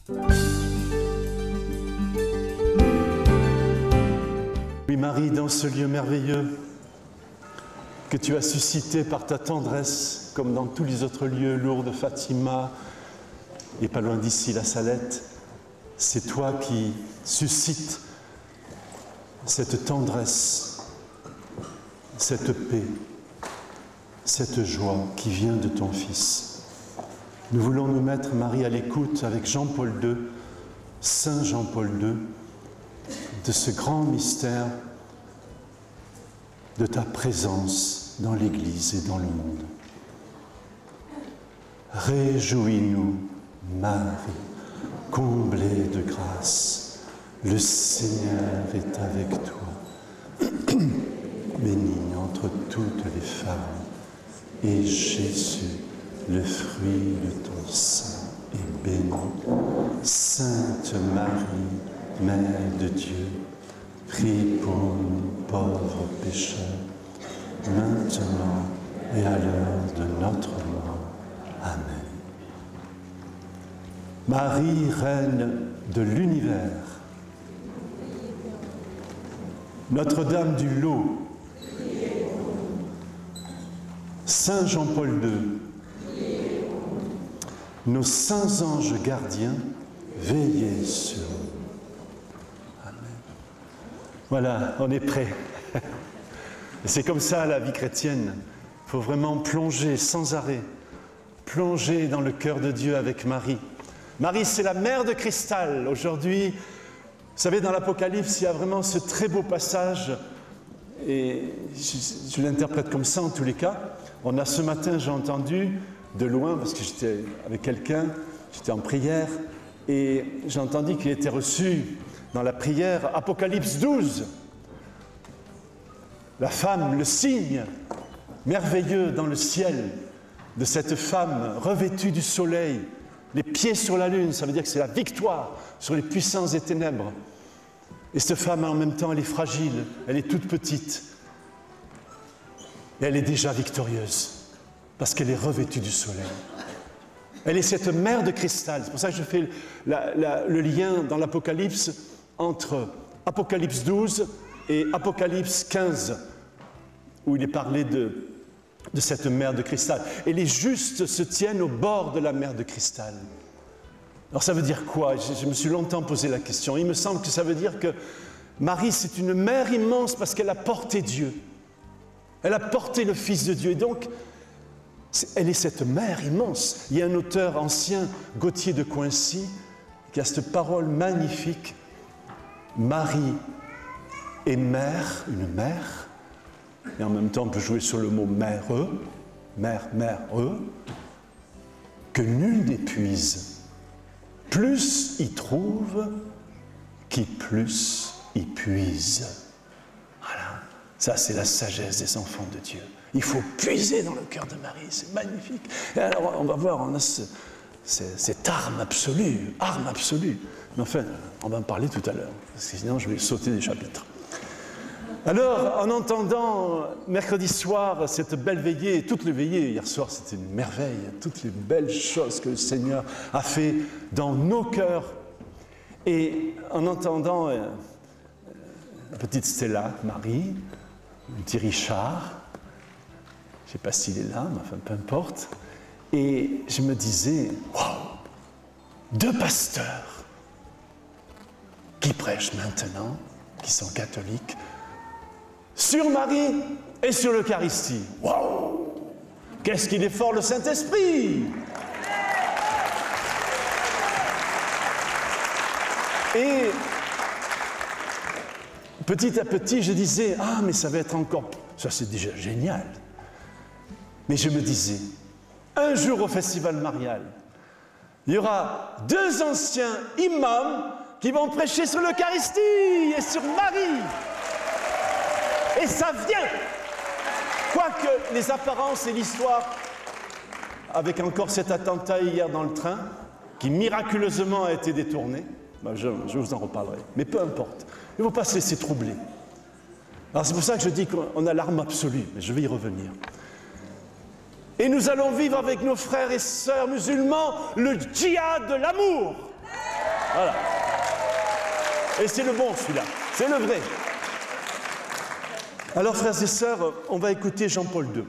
Oui, Marie, dans ce lieu merveilleux que tu as suscité par ta tendresse, comme dans tous les autres lieux, Lourdes, Fatima, et pas loin d'ici, la Salette, c'est toi qui suscites cette tendresse, cette paix, cette joie qui vient de ton Fils. Nous voulons nous mettre, Marie, à l'écoute avec Jean-Paul II, Saint Jean-Paul II, de ce grand mystère de ta présence dans l'Église et dans le monde. Réjouis-nous, Marie, comblée de grâce, le Seigneur est avec toi. Bénie entre toutes les femmes, et Jésus, le fruit de ton sein, est béni. Sainte Marie, Mère de Dieu, prie pour nous pauvres pécheurs, maintenant et à l'heure de notre mort. Amen. Marie, Reine de l'univers, Notre-Dame du Lot, Saint Jean-Paul II, nos saints anges gardiens, veillez sur nous. Amen. Voilà, on est prêt. Et c'est comme ça la vie chrétienne. Il faut vraiment plonger sans arrêt, plonger dans le cœur de Dieu avec Marie. Marie, c'est la mère de cristal. Aujourd'hui, vous savez, dans l'Apocalypse, il y a vraiment ce très beau passage, et je l'interprète comme ça en tous les cas. On a ce matin, j'ai entendu de loin, parce que j'étais avec quelqu'un, j'étais en prière, et j'ai entendu qu'il était reçu dans la prière Apocalypse 12. La femme, le signe merveilleux dans le ciel de cette femme revêtue du soleil, les pieds sur la lune, ça veut dire que c'est la victoire sur les puissances des ténèbres. Et cette femme, en même temps, elle est fragile, elle est toute petite. Et elle est déjà victorieuse, parce qu'elle est revêtue du soleil. Elle est cette mère de cristal. C'est pour ça que je fais le lien dans l'Apocalypse entre Apocalypse 12 et Apocalypse 15, où il est parlé de cette mer de cristal. Et les justes se tiennent au bord de la mer de cristal. Alors ça veut dire quoi? Je me suis longtemps posé la question. Il me semble que ça veut dire que Marie, c'est une mère immense parce qu'elle a porté Dieu. Elle a porté le Fils de Dieu. Et donc, elle est cette mère immense. Il y a un auteur ancien, Gauthier de Coincy, qui a cette parole magnifique. Marie est mère, une mère, et en même temps on peut jouer sur le mot mère, que nul n'épuise. Plus y trouve, qui plus y puise. Voilà, ça c'est la sagesse des enfants de Dieu. Il faut puiser dans le cœur de Marie, c'est magnifique. Et alors on va voir, on a cette arme absolue. Mais enfin, on va en parler tout à l'heure, parce que sinon je vais sauter des chapitres. Alors, en entendant mercredi soir cette belle veillée, toutes les veillées, hier soir c'était une merveille, toutes les belles choses que le Seigneur a fait dans nos cœurs, et en entendant la petite Stella, Marie, le petit Richard, je ne sais pas s'il est là, mais enfin peu importe, et je me disais, waouh, 2 pasteurs qui prêchent maintenant, qui sont catholiques, sur Marie et sur l'Eucharistie. Waouh! Qu'est-ce qu'il est fort le Saint-Esprit! Et petit à petit, je disais, ah, mais ça va être encore... Ça, c'est déjà génial. Mais je me disais, un jour au Festival Marial, il y aura 2 anciens imams qui vont prêcher sur l'Eucharistie et sur Marie. Et ça vient, quoique les apparences et l'histoire, avec encore cet attentat hier dans le train, qui miraculeusement a été détourné, ben je vous en reparlerai, mais peu importe, il ne faut pas se laisser troubler. Alors c'est pour ça que je dis qu'on a l'arme absolue, mais je vais y revenir. Et nous allons vivre avec nos frères et sœurs musulmans le djihad de l'amour. Voilà. Et c'est le bon, celui-là. C'est le vrai. Alors, frères et sœurs, on va écouter Jean-Paul II.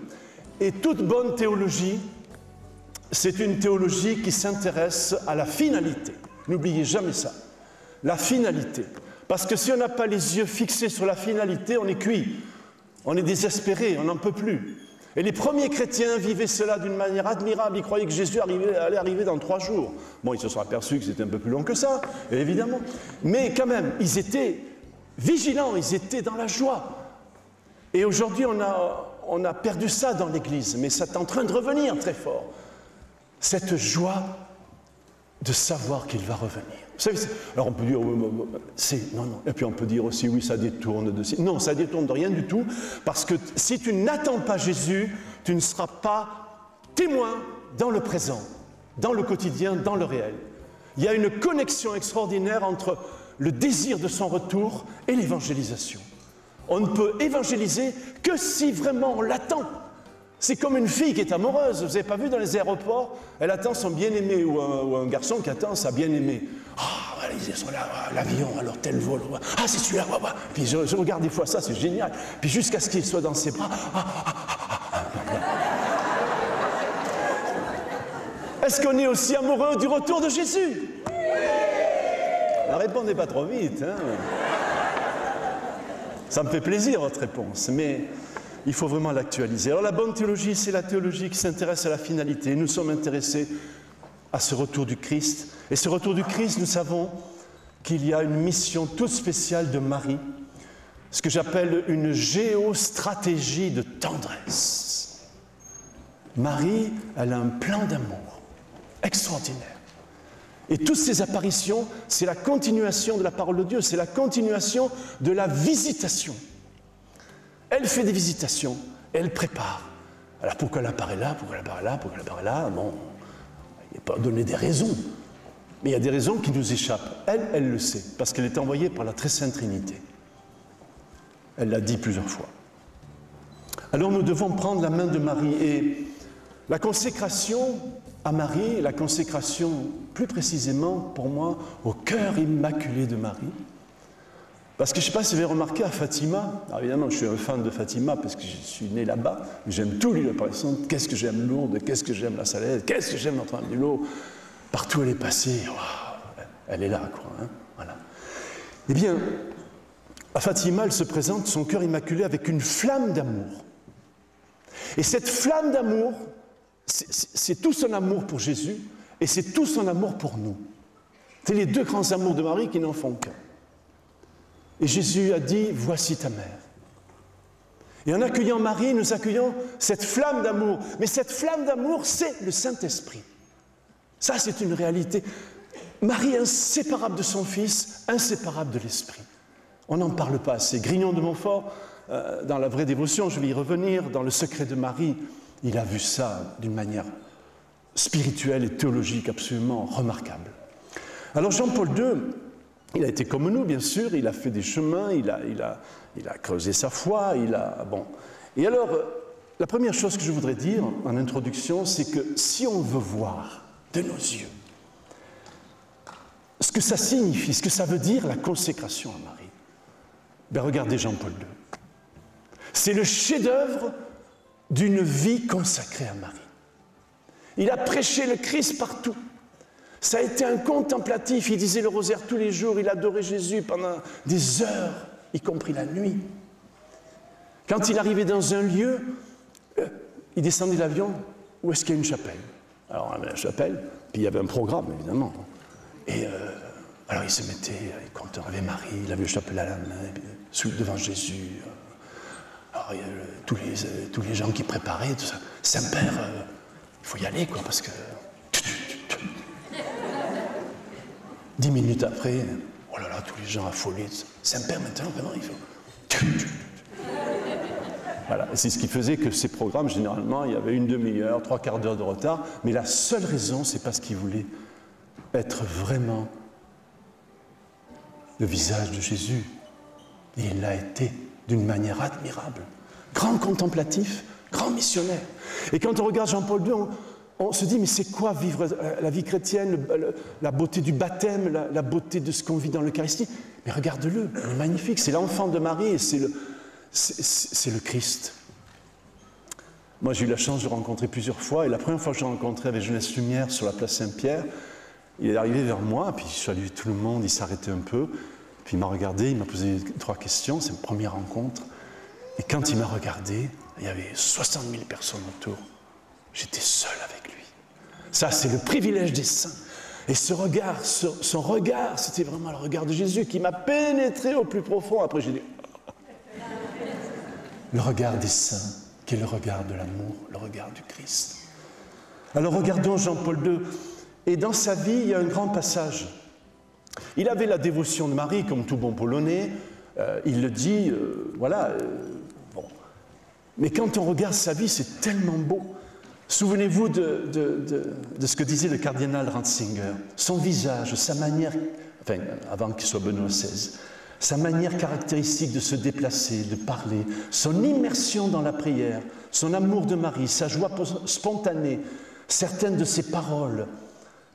Et toute bonne théologie, c'est une théologie qui s'intéresse à la finalité. N'oubliez jamais ça. La finalité. Parce que si on n'a pas les yeux fixés sur la finalité, on est cuit. On est désespéré, on n'en peut plus. Et les premiers chrétiens vivaient cela d'une manière admirable. Ils croyaient que Jésus allait arriver dans 3 jours. Bon, ils se sont aperçus que c'était un peu plus long que ça, évidemment. Mais quand même, ils étaient vigilants, ils étaient dans la joie. Et aujourd'hui, on a perdu ça dans l'Église, mais c'est en train de revenir très fort. Cette joie de savoir qu'il va revenir. Vous savez, alors on peut dire, non. Et puis on peut dire aussi, oui, ça détourne de... Non, ça détourne de rien du tout, parce que si tu n'attends pas Jésus, tu ne seras pas témoin dans le présent, dans le quotidien, dans le réel. Il y a une connexion extraordinaire entre le désir de son retour et l'évangélisation. On ne peut évangéliser que si vraiment on l'attend. C'est comme une fille qui est amoureuse. Vous n'avez pas vu dans les aéroports, elle attend son bien-aimé ou un garçon qui attend sa bien-aimée. Ah, ils sont là, l'avion, alors tel vol. Ah, c'est celui-là. Puis je regarde des fois ça, c'est génial. Puis jusqu'à ce qu'il soit dans ses bras. Est-ce qu'on est aussi amoureux du retour de Jésus? Ne répondez pas trop vite. Hein. Ça me fait plaisir, votre réponse, mais il faut vraiment l'actualiser. Alors la bonne théologie, c'est la théologie qui s'intéresse à la finalité. Nous sommes intéressés à ce retour du Christ. Et ce retour du Christ, nous savons qu'il y a une mission toute spéciale de Marie, ce que j'appelle une géostratégie de tendresse. Marie, elle a un plan d'amour extraordinaire. Et toutes ces apparitions, c'est la continuation de la parole de Dieu, c'est la continuation de la visitation. Elle fait des visitations, elle prépare. Alors pourquoi elle apparaît là, pourquoi elle apparaît là, pourquoi elle apparaît là? Bon, il n'y a pas donné des raisons. Mais il y a des raisons qui nous échappent. Elle le sait, parce qu'elle est envoyée par la très sainte Trinité. Elle l'a dit plusieurs fois. Alors nous devons prendre la main de Marie et la consécration à Marie, la consécration plus précisément pour moi au cœur immaculé de Marie. Parce que je ne sais pas si vous avez remarqué à Fatima, alors évidemment je suis un fan de Fatima parce que je suis né là-bas, j'aime tout l'île de Palestine, qu'est-ce que j'aime Lourdes, qu'est-ce que j'aime la Salaise, qu'est-ce que j'aime Notre-Dame du Lot, partout elle est passée, wow, elle est là quoi, hein, voilà. Eh bien, à Fatima elle se présente son cœur immaculé avec une flamme d'amour. Et cette flamme d'amour, c'est tout son amour pour Jésus et c'est tout son amour pour nous. C'est les deux grands amours de Marie qui n'en font qu'un. Et Jésus a dit, voici ta mère. Et en accueillant Marie, nous accueillons cette flamme d'amour. Mais cette flamme d'amour, c'est le Saint-Esprit. Ça, c'est une réalité. Marie, inséparable de son Fils, inséparable de l'Esprit. On n'en parle pas assez. Grignon de Montfort, dans la vraie dévotion, je vais y revenir, dans le secret de Marie, il a vu ça d'une manière spirituelle et théologique absolument remarquable. Alors Jean-Paul II, il a été comme nous, bien sûr, il a fait des chemins, il a creusé sa foi, bon. Et alors, la première chose que je voudrais dire en introduction, c'est que si on veut voir de nos yeux ce que ça signifie, ce que ça veut dire la consécration à Marie, ben regardez Jean-Paul II. C'est le chef-d'œuvre d'une vie consacrée à Marie. Il a prêché le Christ partout. Ça a été un contemplatif, il disait le rosaire tous les jours, il adorait Jésus pendant des heures, y compris la nuit. Quand il arrivait dans un lieu, il descendait de l'avion, où est-ce qu'il y a une chapelle? Alors, il y avait la chapelle, puis il y avait un programme, évidemment. Et alors il se mettait, il comptait Ave Marie, il avait le chapelet à la main, devant Jésus. Alors il y a tous les gens qui préparaient, tout ça. Saint-Père, il faut y aller, quoi, parce que... 10 minutes après, oh là là, tous les gens affolés. Saint-Père, maintenant, vraiment, il faut... Voilà, c'est ce qui faisait que ces programmes, généralement, il y avait une demi-heure, 3/4 d'heure de retard, mais la seule raison, c'est parce qu'il voulait être vraiment le visage de Jésus. Et il l'a été d'une manière admirable. Grand contemplatif, grand missionnaire. Et quand on regarde Jean-Paul II, on se dit, mais c'est quoi vivre la vie chrétienne, la beauté du baptême, la beauté de ce qu'on vit dans l'Eucharistie? Mais regarde-le, il est magnifique, c'est l'enfant de Marie et c'est le Christ. Moi, j'ai eu la chance de le rencontrer plusieurs fois, et la première fois que je l'ai rencontré avec Jeunesse Lumière sur la place Saint-Pierre, il est arrivé vers moi, puis je saluais tout le monde, il s'arrêtait un peu, puis il m'a regardé, il m'a posé 3 questions, c'est ma première rencontre. Et quand il m'a regardé, il y avait 60 000 personnes autour. J'étais seul avec lui. Ça, c'est le privilège des saints. Et ce regard, son regard, c'était vraiment le regard de Jésus qui m'a pénétré au plus profond. Après, j'ai dit, le regard des saints, qui est le regard de l'amour, le regard du Christ. Alors regardons Jean-Paul II. Et dans sa vie, il y a un grand passage. Il avait la dévotion de Marie, comme tout bon Polonais. Il le dit, bon. Mais quand on regarde sa vie, c'est tellement beau. Souvenez-vous de ce que disait le cardinal Ratzinger. Son visage, sa manière, enfin, avant qu'il soit Benoît XVI, sa manière caractéristique de se déplacer, de parler, son immersion dans la prière, son amour de Marie, sa joie spontanée, certaines de ses paroles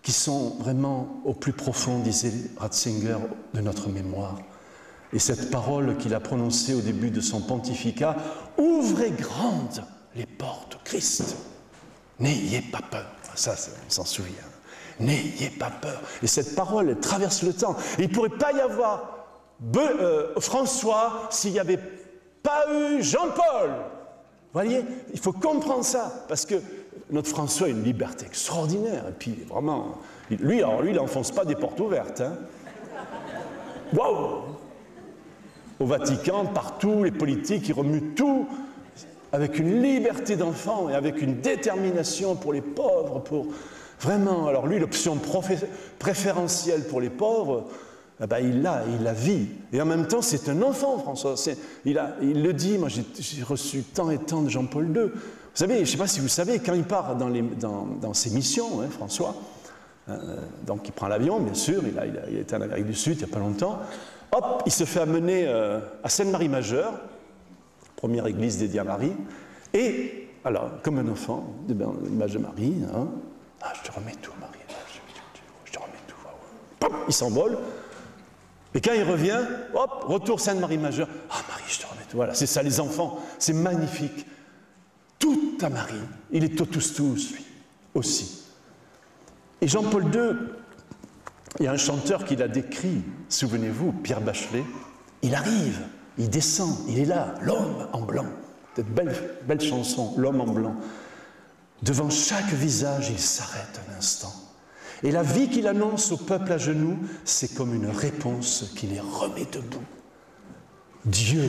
qui sont vraiment au plus profond, disait Ratzinger, de notre mémoire. Et cette parole qu'il a prononcée au début de son pontificat, « Ouvrez grandes les portes au Christ, n'ayez pas peur ». Ça, on s'en souvient. « N'ayez pas peur ». Et cette parole, elle traverse le temps. Et il ne pourrait pas y avoir François s'il n'y avait pas eu Jean-Paul. Vous voyez, il faut comprendre ça, parce que notre François a une liberté extraordinaire. Et puis, vraiment, lui, il n'enfonce pas des portes ouvertes. Hein. Waouh! Au Vatican, partout, les politiques, ils remuent tout avec une liberté d'enfant et avec une détermination pour les pauvres, pour vraiment. Alors lui, l'option préférentielle pour les pauvres, eh ben, il la vit. Et en même temps, c'est un enfant, François. Il le dit, moi j'ai reçu tant et tant de Jean-Paul II. Vous savez, je ne sais pas si vous savez, quand il part dans ses missions, hein, François, donc il prend l'avion, bien sûr, il était en Amérique du Sud il n'y a pas longtemps, hop, il se fait amener à Sainte-Marie-Majeure, première église dédiée à Marie, et, alors, comme un enfant, l'image de Marie, hein, je te remets tout, Marie, je te remets tout, pop, il s'envole, et quand il revient, hop, retour Sainte-Marie-Majeure, Marie, je te remets tout, voilà, c'est ça, les enfants, c'est magnifique. Tout à Marie, il est totus tuus, lui, aussi. Et Jean-Paul II, il y a un chanteur qui l'a décrit, souvenez-vous, Pierre Bachelet, il arrive, il descend, il est là, l'homme en blanc, cette belle chanson, l'homme en blanc. Devant chaque visage, il s'arrête un instant. Et la vie qu'il annonce au peuple à genoux, c'est comme une réponse qui les remet debout. Dieu,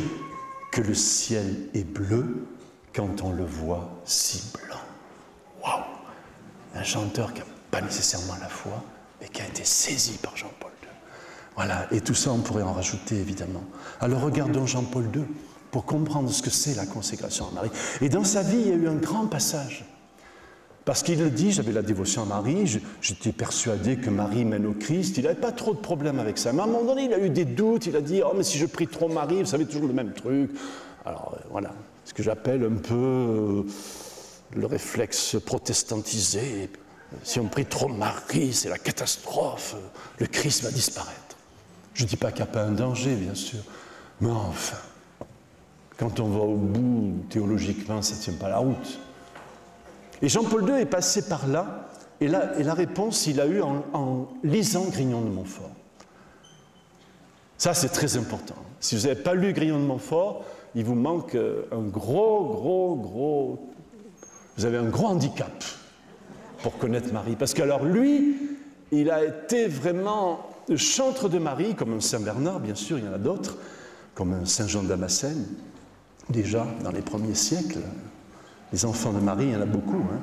que le ciel est bleu quand on le voit si blanc. Waouh! Un chanteur qui n'a pas nécessairement la foi, mais qui a été saisi par Jean-Paul II. Voilà, et tout ça, on pourrait en rajouter, évidemment. Alors regardons Jean-Paul II pour comprendre ce que c'est la consécration à Marie. Et dans sa vie, il y a eu un grand passage. Parce qu'il le dit, j'avais la dévotion à Marie, j'étais persuadé que Marie mène au Christ, il n'avait pas trop de problèmes avec ça. Mais à un moment donné, il a eu des doutes, il a dit « Oh, mais si je prie trop Marie, vous savez, toujours le même truc. » Alors, voilà, ce que j'appelle un peu le réflexe protestantisé. Si on prie trop Marie, c'est la catastrophe, le Christ va disparaître. Je ne dis pas qu'il n'y a pas un danger, bien sûr, mais enfin, quand on va au bout, théologiquement, ça ne tient pas la route. Et Jean-Paul II est passé par là, et la réponse, il l'a eue en lisant Grignon de Montfort. Ça, c'est très important. Si vous n'avez pas lu Grignon de Montfort, il vous manque un gros... Vous avez un gros handicap pour connaître Marie. Parce que alors lui, il a été vraiment le chantre de Marie, comme un Saint Bernard, bien sûr, il y en a d'autres, comme un Saint Jean de Damascène, déjà dans les premiers siècles. Les enfants de Marie, il y en a beaucoup. Hein.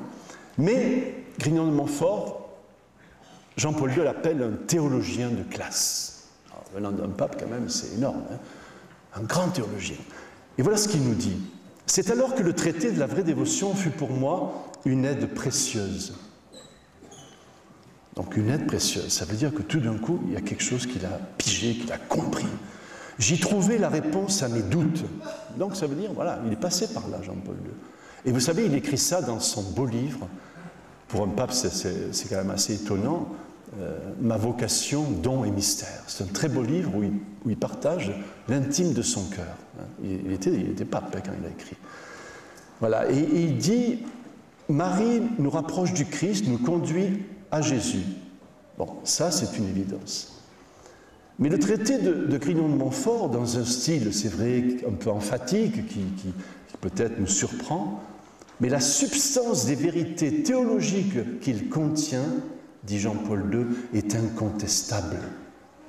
Mais Grignon de Montfort, Jean-Paul II l'appelle un théologien de classe. Alors, venant d'un pape, quand même, c'est énorme. Hein. Un grand théologien. Et voilà ce qu'il nous dit. C'est alors que le traité de la vraie dévotion fut pour moi une aide précieuse. Donc une aide précieuse, ça veut dire que tout d'un coup, il y a quelque chose qu'il a pigé, qu'il a compris. J'y trouvais la réponse à mes doutes. Donc ça veut dire, voilà, il est passé par là, Jean-Paul II. Et vous savez, il écrit ça dans son beau livre, pour un pape, c'est quand même assez étonnant. Ma vocation, don et mystère. C'est un très beau livre où il partage l'intime de son cœur. Il était pape quand il a écrit. Voilà, et il dit, Marie nous rapproche du Christ, nous conduit à Jésus. Bon, ça c'est une évidence. Mais le traité de Grignon de Montfort, dans un style, c'est vrai, un peu emphatique, qui peut-être nous surprend, mais la substance des vérités théologiques qu'il contient, dit Jean-Paul II, est incontestable.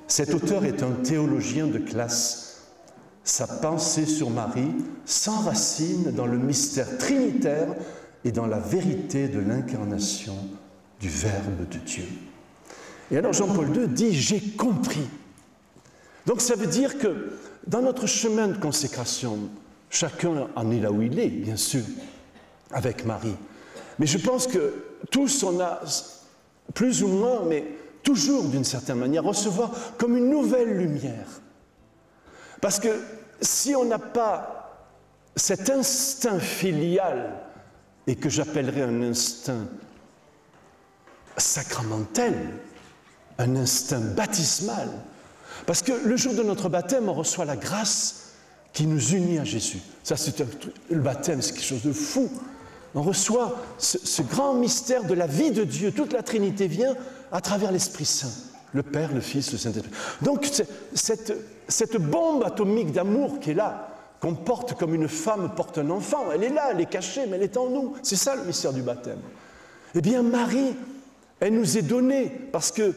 Cet auteur est un théologien de classe. Sa pensée sur Marie s'enracine dans le mystère trinitaire et dans la vérité de l'incarnation du Verbe de Dieu. Et alors Jean-Paul II dit « j'ai compris ». Donc ça veut dire que dans notre chemin de consécration, chacun en est là où il est, bien sûr, avec Marie. Mais je pense que tous on a, plus ou moins, mais toujours d'une certaine manière, recevoir comme une nouvelle lumière. Parce que si on n'a pas cet instinct filial, et que j'appellerais un instinct sacramentel, un instinct baptismal, parce que le jour de notre baptême, on reçoit la grâce qui nous unit à Jésus. Ça, le baptême, c'est quelque chose de fou. On reçoit ce grand mystère de la vie de Dieu. Toute la Trinité vient à travers l'Esprit Saint, le Père, le Fils, le Saint-Esprit. Donc, cette bombe atomique d'amour qui est là, qu'on porte comme une femme porte un enfant, elle est là, elle est cachée, mais elle est en nous. C'est ça le mystère du baptême. Eh bien, Marie, elle nous est donnée, parce que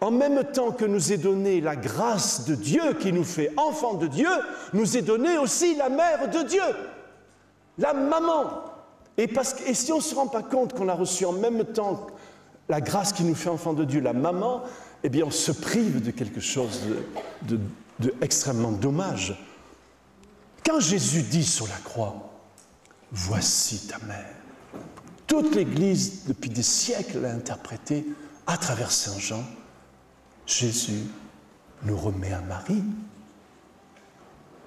en même temps que nous est donnée la grâce de Dieu qui nous fait enfants de Dieu, nous est donnée aussi la mère de Dieu, la maman. Et si on ne se rend pas compte qu'on a reçu en même temps la grâce qui nous fait enfants de Dieu, la maman, eh bien on se prive de quelque chose de extrêmement dommage. Quand Jésus dit sur la croix, « Voici ta mère », toute l'Église, depuis des siècles, l'a interprété à travers Saint Jean. Jésus nous remet à Marie.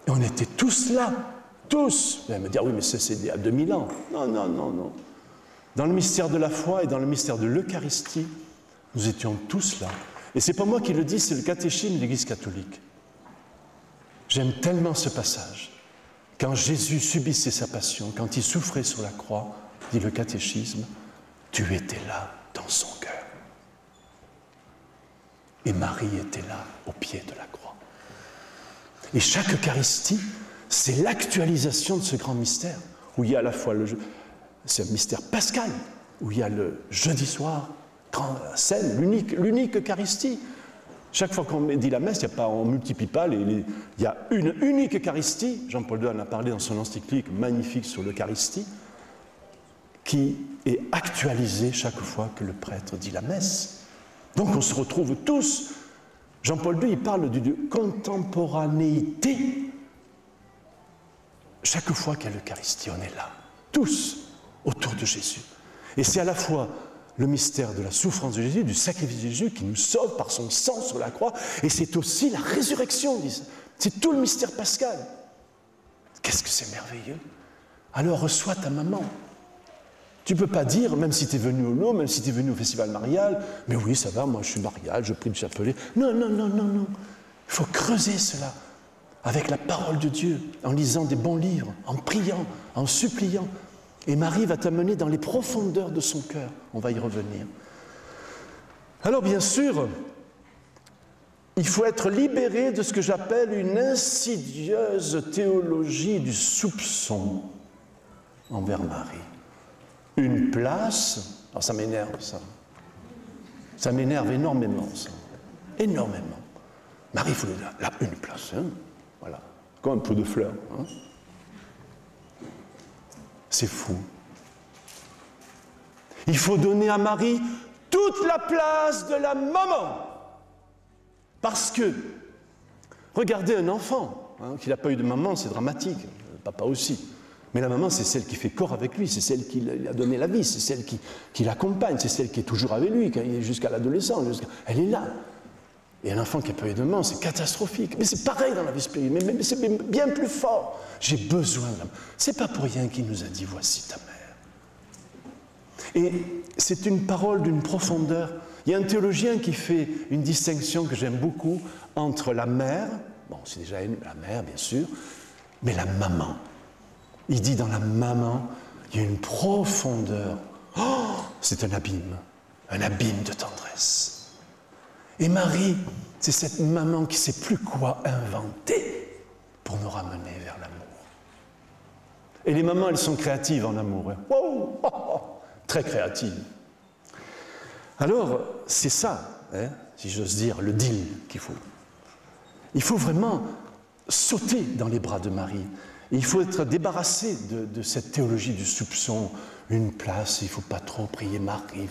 Et on était tous là, tous. Vous allez me dire, oui, mais c'est il y a 2000 ans. Non, non, non, non. Dans le mystère de la foi et dans le mystère de l'Eucharistie, nous étions tous là. Et ce n'est pas moi qui le dis, c'est le catéchisme de l'Église catholique. J'aime tellement ce passage. Quand Jésus subissait sa passion, quand il souffrait sur la croix, dit le catéchisme, tu étais là dans son cœur. Et Marie était là, au pied de la croix. Et chaque Eucharistie, c'est l'actualisation de ce grand mystère, où il y a à la fois c'est un mystère pascal, où il y a le jeudi soir, grande scène, l'unique Eucharistie. Chaque fois qu'on dit la messe, on ne multiplie pas, il y a une unique Eucharistie. Jean-Paul II en a parlé dans son encyclique magnifique sur l'Eucharistie, qui est actualisée chaque fois que le prêtre dit la messe. Donc on se retrouve tous. Jean-Paul II, il parle de contemporanéité. Chaque fois qu'il y a l'Eucharistie, on est là, tous, autour de Jésus. Et c'est à la fois le mystère de la souffrance de Jésus, du sacrifice de Jésus qui nous sauve par son sang sur la croix, et c'est aussi la résurrection, c'est tout le mystère pascal. Qu'est-ce que c'est merveilleux! Alors reçois ta maman. Tu ne peux pas dire, même si tu es venu au lot, même si tu es venu au festival marial, mais oui, ça va, moi je suis marial, je prie le chapelet. Non, non, non, non, non. Il faut creuser cela avec la parole de Dieu, en lisant des bons livres, en priant, en suppliant. Et Marie va t'amener dans les profondeurs de son cœur. On va y revenir. Alors bien sûr, il faut être libéré de ce que j'appelle une insidieuse théologie du soupçon envers Marie. Une place, alors ça m'énerve ça. Ça m'énerve énormément ça. Énormément. Marie, il faut là, une place, hein. Voilà. Comme un pot de fleurs. Hein. C'est fou. Il faut donner à Marie toute la place de la maman. Parce que, regardez un enfant, hein, qui n'a pas eu de maman, c'est dramatique. Le papa aussi. Mais la maman, c'est celle qui fait corps avec lui, c'est celle qui lui a donné la vie, c'est celle qui l'accompagne, c'est celle qui est toujours avec lui, jusqu'à l'adolescence. Elle est là. Et un enfant qui n'a pas eu de maman, c'est catastrophique. Mais c'est pareil dans la vie spirituelle, mais c'est bien plus fort. J'ai besoin de la maman. C'est pas pour rien qu'il nous a dit, voici ta mère. Et c'est une parole d'une profondeur. Il y a un théologien qui fait une distinction que j'aime beaucoup entre la mère, bon, c'est déjà la mère, bien sûr, mais la maman. Il dit dans la maman, il y a une profondeur. Oh, c'est un abîme de tendresse. Et Marie, c'est cette maman qui ne sait plus quoi inventer pour nous ramener vers l'amour. Et les mamans, elles sont créatives en amour. Hein. Wow, oh, oh, très créatives. Alors, c'est ça, hein, si j'ose dire, le deal qu'il faut. Il faut vraiment sauter dans les bras de Marie. Et il faut être débarrassé de cette théologie du soupçon. Une place, il ne faut pas trop prier Marie.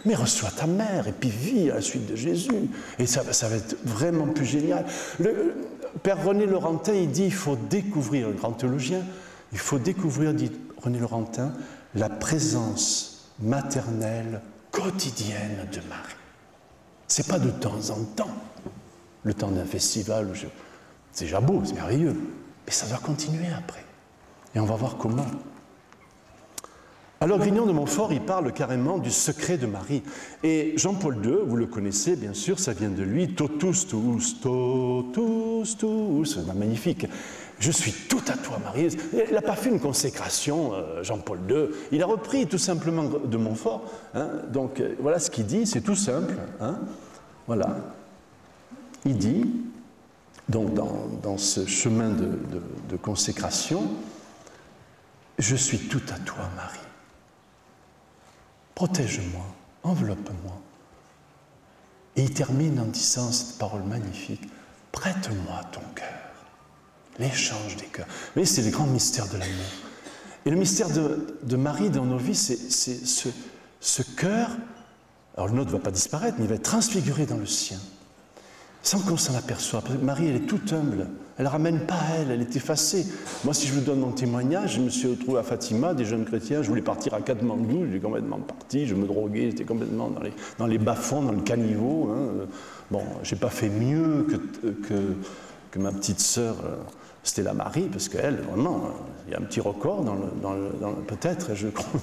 Mais reçois ta mère et puis vis à la suite de Jésus. Et ça va être vraiment plus génial. Le Père René Laurentin, il dit, il faut découvrir, un grand théologien, il faut découvrir, dit René Laurentin, la présence maternelle quotidienne de Marie. Ce n'est pas de temps en temps, le temps d'un festival, c'est déjà beau, c'est merveilleux, mais ça doit continuer après. Et on va voir comment. Alors Grignon de Montfort, il parle carrément du secret de Marie. Et Jean-Paul II, vous le connaissez bien sûr, ça vient de lui, totus tuus, c'est magnifique. Je suis tout à toi, Marie. Il n'a pas fait une consécration, Jean-Paul II. Il a repris tout simplement de Montfort. Hein. Donc voilà ce qu'il dit, c'est tout simple. Hein. Voilà. Il dit, donc dans ce chemin de consécration, je suis tout à toi, Marie. Protège-moi, enveloppe-moi. Et il termine en disant cette parole magnifique, prête-moi ton cœur. L'échange des cœurs. Vous voyez, c'est le grand mystère de l'amour. Et le mystère de Marie dans nos vies, c'est ce cœur, alors le nôtre ne va pas disparaître, mais il va être transfiguré dans le sien, sans qu'on s'en aperçoive. Parce que Marie, elle est toute humble, elle ne ramène pas à elle est effacée. Moi, si je vous donne mon témoignage, je me suis retrouvé à Fatima, des jeunes chrétiens, je voulais partir à Katmandou, j'ai complètement parti, je me droguais, j'étais complètement dans les bas-fonds, dans le caniveau. Hein. Bon, je n'ai pas fait mieux que ma petite sœur Stella Marie, parce qu'elle, vraiment, il y a un petit record peut-être, je crois,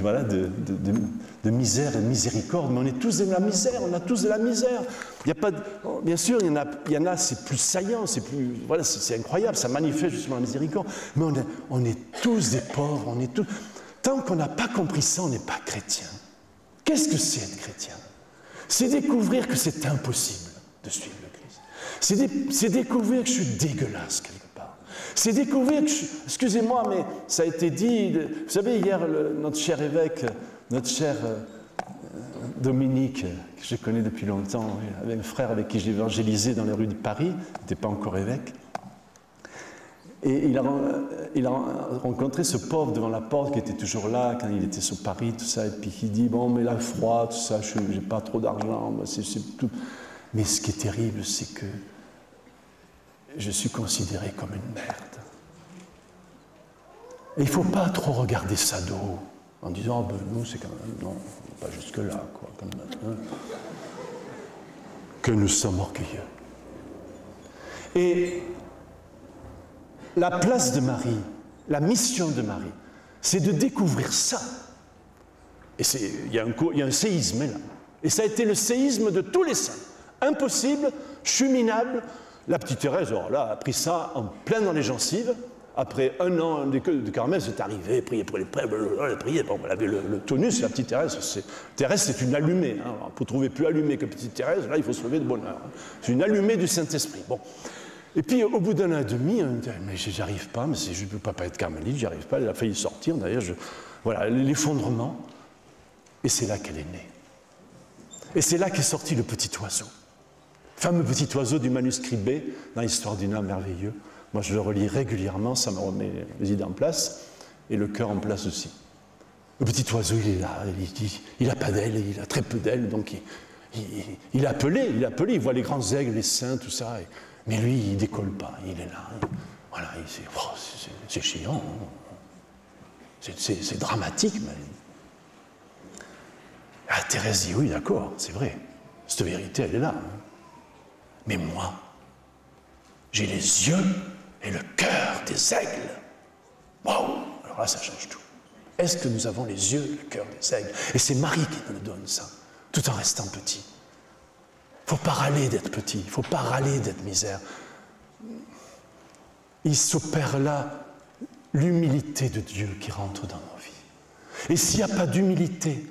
voilà, de misère et de miséricorde, mais on est tous de la misère, on a tous de la misère. Il y a pas bien sûr, il y en a, c'est plus saillant, voilà, c'est incroyable, ça manifeste justement la miséricorde, mais on est tous des pauvres, on est tous. Tant qu'on n'a pas compris ça, on n'est pas chrétien. Qu'est-ce que c'est être chrétien? C'est découvrir que c'est impossible de suivre le Christ. C'est découvrir que je suis dégueulasse quelque part. C'est découvrir que excusez-moi, mais ça a été dit, vous savez, hier, notre cher évêque, notre cher Dominique, que je connais depuis longtemps, avec un frère avec qui j'ai évangélisé dans les rues de Paris, il n'était pas encore évêque, et il a rencontré ce pauvre devant la porte qui était toujours là quand il était sur Paris, tout ça, et puis il dit, bon, mais là, froid, tout ça, je n'ai pas trop d'argent, c'est tout. Mais ce qui est terrible, c'est que je suis considéré comme une merde. Et il ne faut pas trop regarder ça de haut, en disant, oh, ben, nous, c'est quand même, non, pas jusque-là, quoi, comme maintenant. Que nous sommes orgueilleux. Et la place de Marie, la mission de Marie, c'est de découvrir ça. Et il y a un séisme là. Et ça a été le séisme de tous les saints. Impossible, cheminable. La petite Thérèse, alors là, a pris ça en plein dans les gencives. Après un an de Carmel, c'est arrivé, prier pour les prêtres, elle priait. Bon, elle avait le tonus, la petite Thérèse. Thérèse, c'est une allumée. Hein. Pour trouver plus allumée que petite Thérèse, là, il faut se lever de bonne heure. Hein. C'est une allumée du Saint-Esprit. Bon. Et puis, au bout d'un an et demi, on dit, mais j'arrive pas, mais je ne peux pas être carmélite, j'y arrive pas. Elle a failli sortir, d'ailleurs. Voilà, l'effondrement. Et c'est là qu'elle est née. Et c'est là qu'est sorti le petit oiseau. Fameux petit oiseau du manuscrit B, dans l'histoire d'une âme merveilleux. Moi, je le relis régulièrement, ça me remet les idées en place, et le cœur en place aussi. Le petit oiseau, il est là, il n'a pas d'ailes, il a très peu d'ailes, donc il est appelé, il voit les grands aigles, les saints, tout ça, mais lui, il ne décolle pas, il est là. Voilà, c'est chiant, hein. C'est dramatique, même. Ah, Thérèse dit, oui, d'accord, c'est vrai, cette vérité, elle est là. Hein. Mais moi, j'ai les yeux et le cœur des aigles. Waouh! Alors là, ça change tout. Est-ce que nous avons les yeux, le cœur des aigles? Et c'est Marie qui nous donne ça, tout en restant petit. Il ne faut pas râler d'être petit, il ne faut pas râler d'être misère. Il s'opère là l'humilité de Dieu qui rentre dans nos vies. Et s'il n'y a pas d'humilité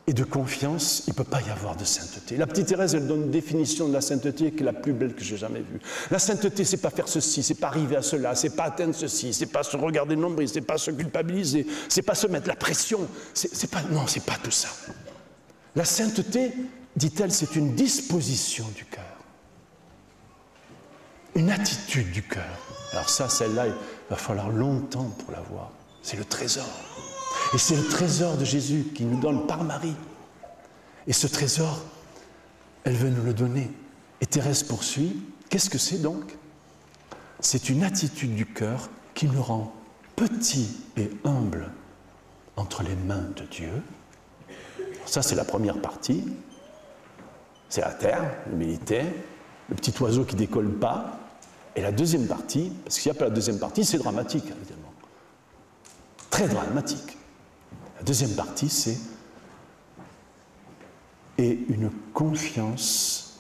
et de confiance, il ne peut pas y avoir de sainteté. La petite Thérèse, elle donne une définition de la sainteté qui est la plus belle que j'ai jamais vue. La sainteté, c'est pas faire ceci, c'est pas arriver à cela, c'est pas atteindre ceci, c'est pas se regarder le nombril, c'est pas se culpabiliser, c'est pas se mettre la pression. Non, c'est pas tout ça. La sainteté, dit-elle, c'est une disposition du cœur, une attitude du cœur. Alors ça, celle-là, il va falloir longtemps pour la voir. C'est le trésor. Et c'est le trésor de Jésus qui nous donne par Marie. Et ce trésor, elle veut nous le donner. Et Thérèse poursuit. Qu'est-ce que c'est donc? C'est une attitude du cœur qui nous rend petits et humbles entre les mains de Dieu. Ça, c'est la première partie. C'est la terre, l'humilité, le petit oiseau qui ne décolle pas. Et la deuxième partie, parce qu'il n'y a pas la deuxième partie, c'est dramatique, évidemment. Très dramatique. La deuxième partie, c'est une confiance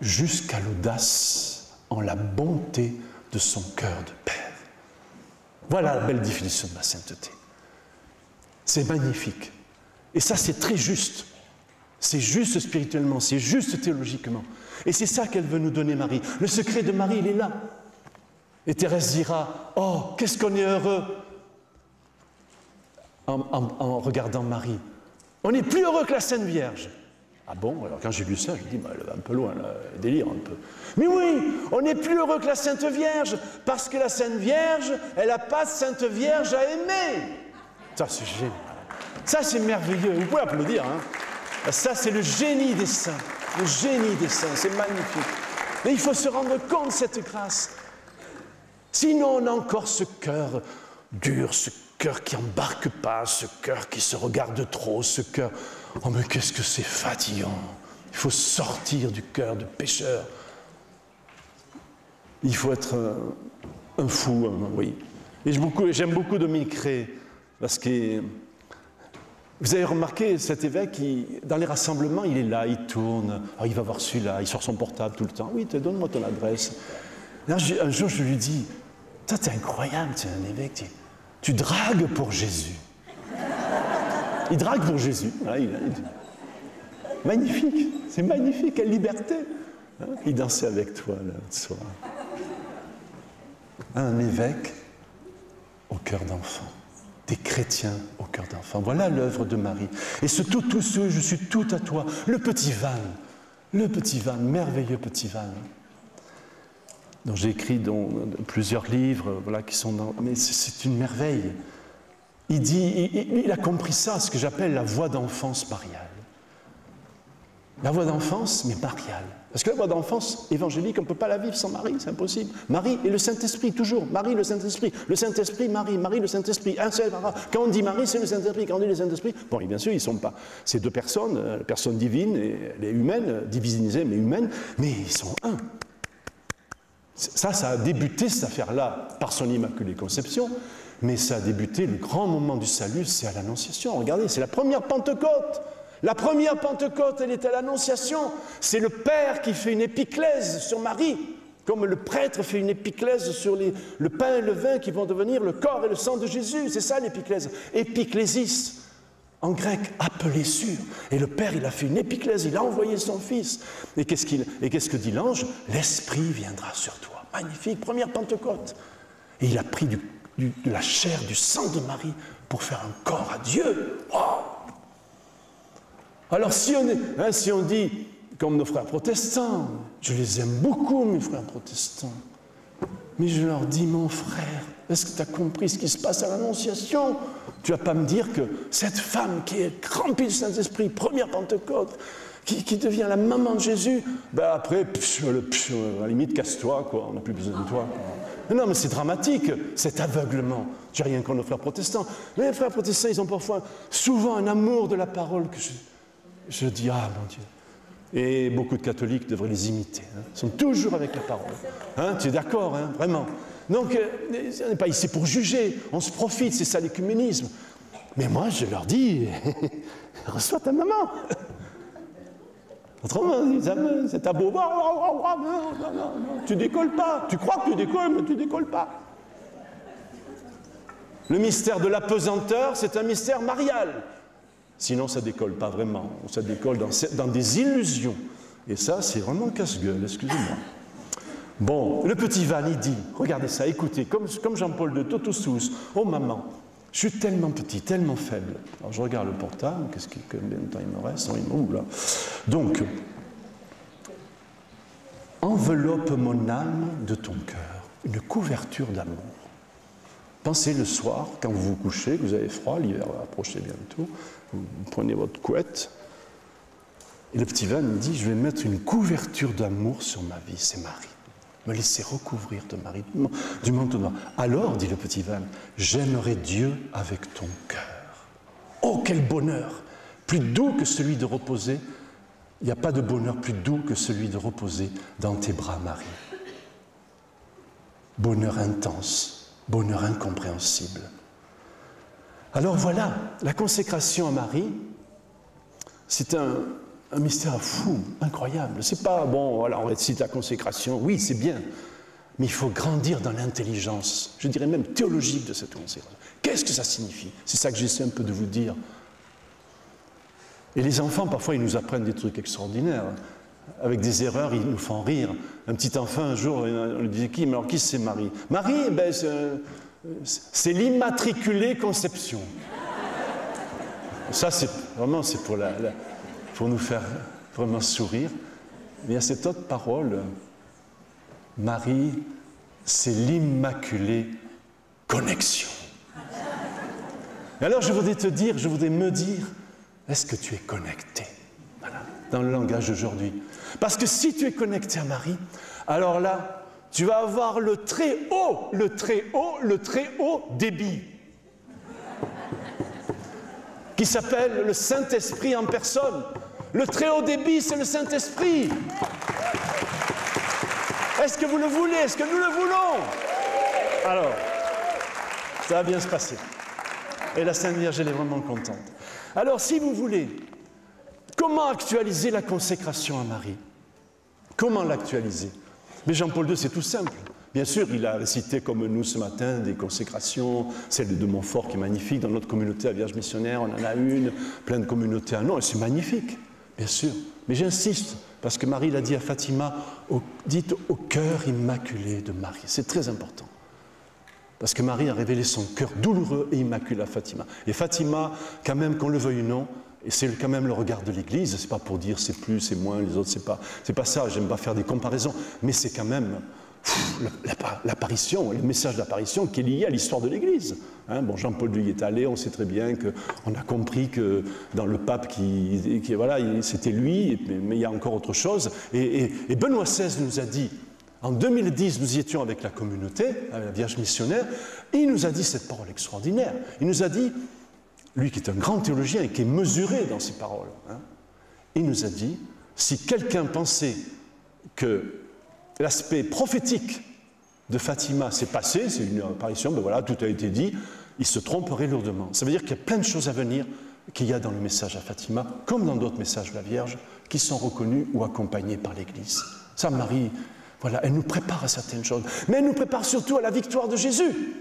jusqu'à l'audace en la bonté de son cœur de Père. Voilà la belle définition de la sainteté. C'est magnifique. Et ça, c'est très juste. C'est juste spirituellement, c'est juste théologiquement. Et c'est ça qu'elle veut nous donner, Marie. Le secret de Marie, il est là. Et Thérèse dira, « Oh, qu'est-ce qu'on est heureux !» en regardant Marie. On est plus heureux que la Sainte Vierge. Ah bon? Alors quand j'ai lu ça, je me dis, elle va un peu loin, là, elle délire un peu. Mais oui, on est plus heureux que la Sainte Vierge, parce que la Sainte Vierge, elle n'a pas de Sainte Vierge à aimer. Ça, c'est génial. Ça, c'est merveilleux. Vous pouvez applaudir, hein? Ça, c'est le génie des saints. Le génie des saints, c'est magnifique. Mais il faut se rendre compte de cette grâce. Sinon, on a encore ce cœur dur, ce cœur qui n'embarque pas, ce cœur qui se regarde trop, ce cœur... Oh, mais qu'est-ce que c'est fatigant. Il faut sortir du cœur de pécheur. Il faut être un fou, oui. Et j'aime beaucoup Dominique Rey, parce que... Vous avez remarqué, cet évêque, dans les rassemblements, il est là, il tourne, oh, il va voir celui-là, il sort son portable tout le temps. Oui, donne-moi ton adresse. Là, un jour, je lui dis, toi, t'es incroyable, tu es un évêque, tu dragues pour Jésus. Il drague pour Jésus. Magnifique, c'est magnifique, quelle liberté. Il dansait avec toi, là, ce soir. Un évêque au cœur d'enfant. Des chrétiens au cœur d'enfant. Voilà l'œuvre de Marie. Et ce tout ce, je suis tout à toi. Le petit Van, merveilleux petit Van, dont j'ai écrit plusieurs livres, voilà, qui sont dans... Mais c'est une merveille. Il a compris ça, ce que j'appelle la voix d'enfance mariale. La voix d'enfance, mais mariale. Parce que la voix d'enfance évangélique, on ne peut pas la vivre sans Marie, c'est impossible. Marie et le Saint-Esprit, toujours. Marie, le Saint-Esprit. Le Saint-Esprit, Marie. Marie, le Saint-Esprit. Un seul. Quand on dit Marie, c'est le Saint-Esprit. Quand on dit le Saint-Esprit, bon, et bien sûr, ils ne sont pas. C'est deux personnes, la personne divine, et elle est humaine, divinisée, mais humaine, mais ils sont un. Ça a débuté, cette affaire-là, par son Immaculée Conception, mais ça a débuté, le grand moment du salut, c'est à l'Annonciation. Regardez, c'est la première Pentecôte. La première Pentecôte, elle est à l'Annonciation. C'est le Père qui fait une épiclèse sur Marie, comme le prêtre fait une épiclèse sur le pain et le vin qui vont devenir le corps et le sang de Jésus. C'est ça l'épiclèse. Épiclésis, en grec, appelé sur. Et le Père, il a fait une épiclèse, il a envoyé son Fils. Et qu'est-ce que dit l'ange? L'Esprit viendra sur toi. Magnifique, première Pentecôte. Et il a pris de la chair, du sang de Marie pour faire un corps à Dieu. Wow! Alors si on dit, comme nos frères protestants, je les aime beaucoup, mes frères protestants, mais je leur dis, mon frère, est-ce que tu as compris ce qui se passe à l'Annonciation? Tu ne vas pas me dire que cette femme qui est remplie du Saint-Esprit, première Pentecôte, qui devient la maman de Jésus, ben après, à la limite, casse-toi, quoi, on n'a plus besoin de toi. Quoi. Non, mais c'est dramatique, cet aveuglement. Je n'ai rien contre nos frères protestants, mais les frères protestants, ils ont parfois, souvent un amour de la parole que je dis, ah mon Dieu. Et beaucoup de catholiques devraient les imiter. Hein. Ils sont toujours avec la parole. Hein, tu es d'accord, hein, vraiment. Donc, on n'est pas ici pour juger. On se profite, c'est ça l'écuménisme. Mais moi, je leur dis, reçois ta maman. Autrement, c'est ta beau. Non, tu décolles pas. Tu crois que tu décolles, mais tu décolles pas. Le mystère de l'apesanteur, c'est un mystère marial. Sinon, ça ne décolle pas vraiment. Ça décolle dans des illusions. Et ça, c'est vraiment casse-gueule, excusez-moi. Bon, le petit Ivan, il dit, regardez ça, écoutez, comme Jean-Paul II, Totosus, oh maman, je suis tellement petit, tellement faible. Alors je regarde le portable, combien de temps il me reste? Ouh là. Donc, enveloppe mon âme de ton cœur, une couverture d'amour. Pensez le soir, quand vous vous couchez, que vous avez froid, l'hiver va approcher bientôt, vous prenez votre couette, et le petit Ivan me dit, je vais mettre une couverture d'amour sur ma vie, c'est Marie. Me laisser recouvrir de Marie, du manteau noir. Alors, dit le petit Ivan, j'aimerai Dieu avec ton cœur. Oh, quel bonheur! Plus doux que celui de reposer, il n'y a pas de bonheur plus doux que celui de reposer dans tes bras, Marie. Bonheur intense, bonheur incompréhensible. Alors voilà, la consécration à Marie, c'est un mystère fou, incroyable. C'est pas, bon, voilà, on récite la consécration, oui, c'est bien, mais il faut grandir dans l'intelligence, je dirais même théologique de cette consécration. Qu'est-ce que ça signifie? C'est ça que j'essaie un peu de vous dire. Et les enfants, parfois, ils nous apprennent des trucs extraordinaires. Avec des erreurs, ils nous font rire. Un petit enfant, un jour, on lui disait qui? Mais alors, qui c'est Marie? Marie, ben, c'est l'immatriculée conception. Ça, c'est vraiment, c'est pour nous faire vraiment sourire. Mais il y a cette autre parole, Marie, c'est l'immaculée connexion. Et alors je voudrais me dire, est-ce que tu es connecté? Voilà, dans le langage d'aujourd'hui. Parce que si tu es connecté à Marie, alors là, tu vas avoir le très haut débit, qui s'appelle le Saint-Esprit en personne. Le très haut débit, c'est le Saint-Esprit. Est-ce que vous le voulez? Est-ce que nous le voulons? Alors, ça va bien se passer. Et la Sainte Vierge, elle est vraiment contente. Alors, si vous voulez, comment actualiser la consécration à Marie? Comment l'actualiser? Mais Jean-Paul II, c'est tout simple. Bien sûr, il a récité comme nous ce matin des consécrations, celle de Montfort qui est magnifique. Dans notre communauté, la Vierge missionnaire, on en a une, plein de communautés. Non, c'est magnifique, bien sûr. Mais j'insiste, parce que Marie l'a dit à Fatima, dites au cœur immaculé de Marie. C'est très important. Parce que Marie a révélé son cœur douloureux et immaculé à Fatima. Et Fatima, quand même, qu'on le veuille ou non, et c'est quand même le regard de l'Église, c'est pas pour dire c'est plus, c'est moins, les autres, c'est pas ça, j'aime pas faire des comparaisons, mais c'est quand même l'apparition, le message d'apparition qui est lié à l'histoire de l'Église. Hein, bon, Jean-Paul II y est allé, on sait très bien qu'on a compris que dans le pape voilà, c'était lui, mais il y a encore autre chose. Et Benoît XVI nous a dit, en 2010, nous y étions avec la communauté, avec la Vierge missionnaire, et il nous a dit cette parole extraordinaire. Il nous a dit, lui qui est un grand théologien et qui est mesuré dans ses paroles, hein, il nous a dit, si quelqu'un pensait que l'aspect prophétique de Fatima s'est passé, c'est une apparition, ben voilà, tout a été dit, il se tromperait lourdement. Ça veut dire qu'il y a plein de choses à venir qu'il y a dans le message à Fatima, comme dans d'autres messages de la Vierge, qui sont reconnus ou accompagnés par l'Église. Ça, Marie, voilà, elle nous prépare à certaines choses, mais elle nous prépare surtout à la victoire de Jésus.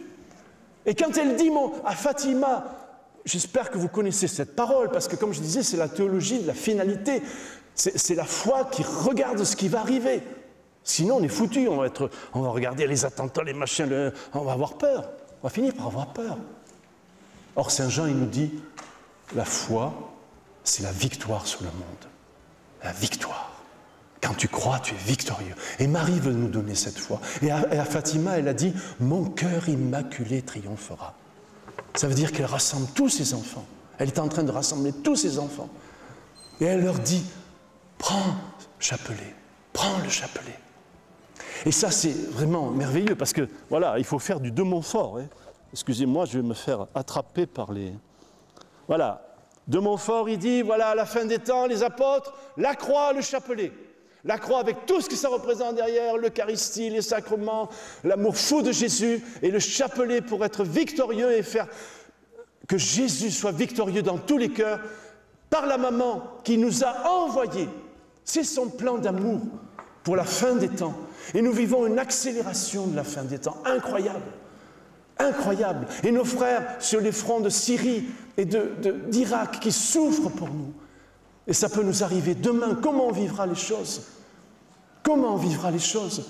Et quand elle dit à Fatima, j'espère que vous connaissez cette parole, parce que comme je disais, c'est la théologie de la finalité, c'est la foi qui regarde ce qui va arriver. Sinon, on est foutu, on va regarder les attentats, les machins, on va avoir peur. On va finir par avoir peur. Or, Saint Jean, il nous dit, la foi, c'est la victoire sur le monde. La victoire. Quand tu crois, tu es victorieux. Et Marie veut nous donner cette foi. Et à Fatima, elle a dit, mon cœur immaculé triomphera. Ça veut dire qu'elle rassemble tous ses enfants. Elle est en train de rassembler tous ses enfants. Et elle leur dit, prends le chapelet, prends le chapelet. Et ça, c'est vraiment merveilleux, parce que, voilà, il faut faire du de Montfort. Hein. Excusez-moi, je vais me faire attraper par les... Voilà. De Montfort, il dit, voilà, à la fin des temps, les apôtres, la croix, le chapelet. La croix avec tout ce que ça représente derrière, l'Eucharistie, les sacrements, l'amour fou de Jésus, et le chapelet pour être victorieux et faire que Jésus soit victorieux dans tous les cœurs par la maman qui nous a envoyés. C'est son plan d'amour pour la fin des temps. Et nous vivons une accélération de la fin des temps, incroyable. Incroyable. Et nos frères sur les fronts de Syrie et d'Irak qui souffrent pour nous. Et ça peut nous arriver demain. Comment on vivra les choses? Comment on vivra les choses?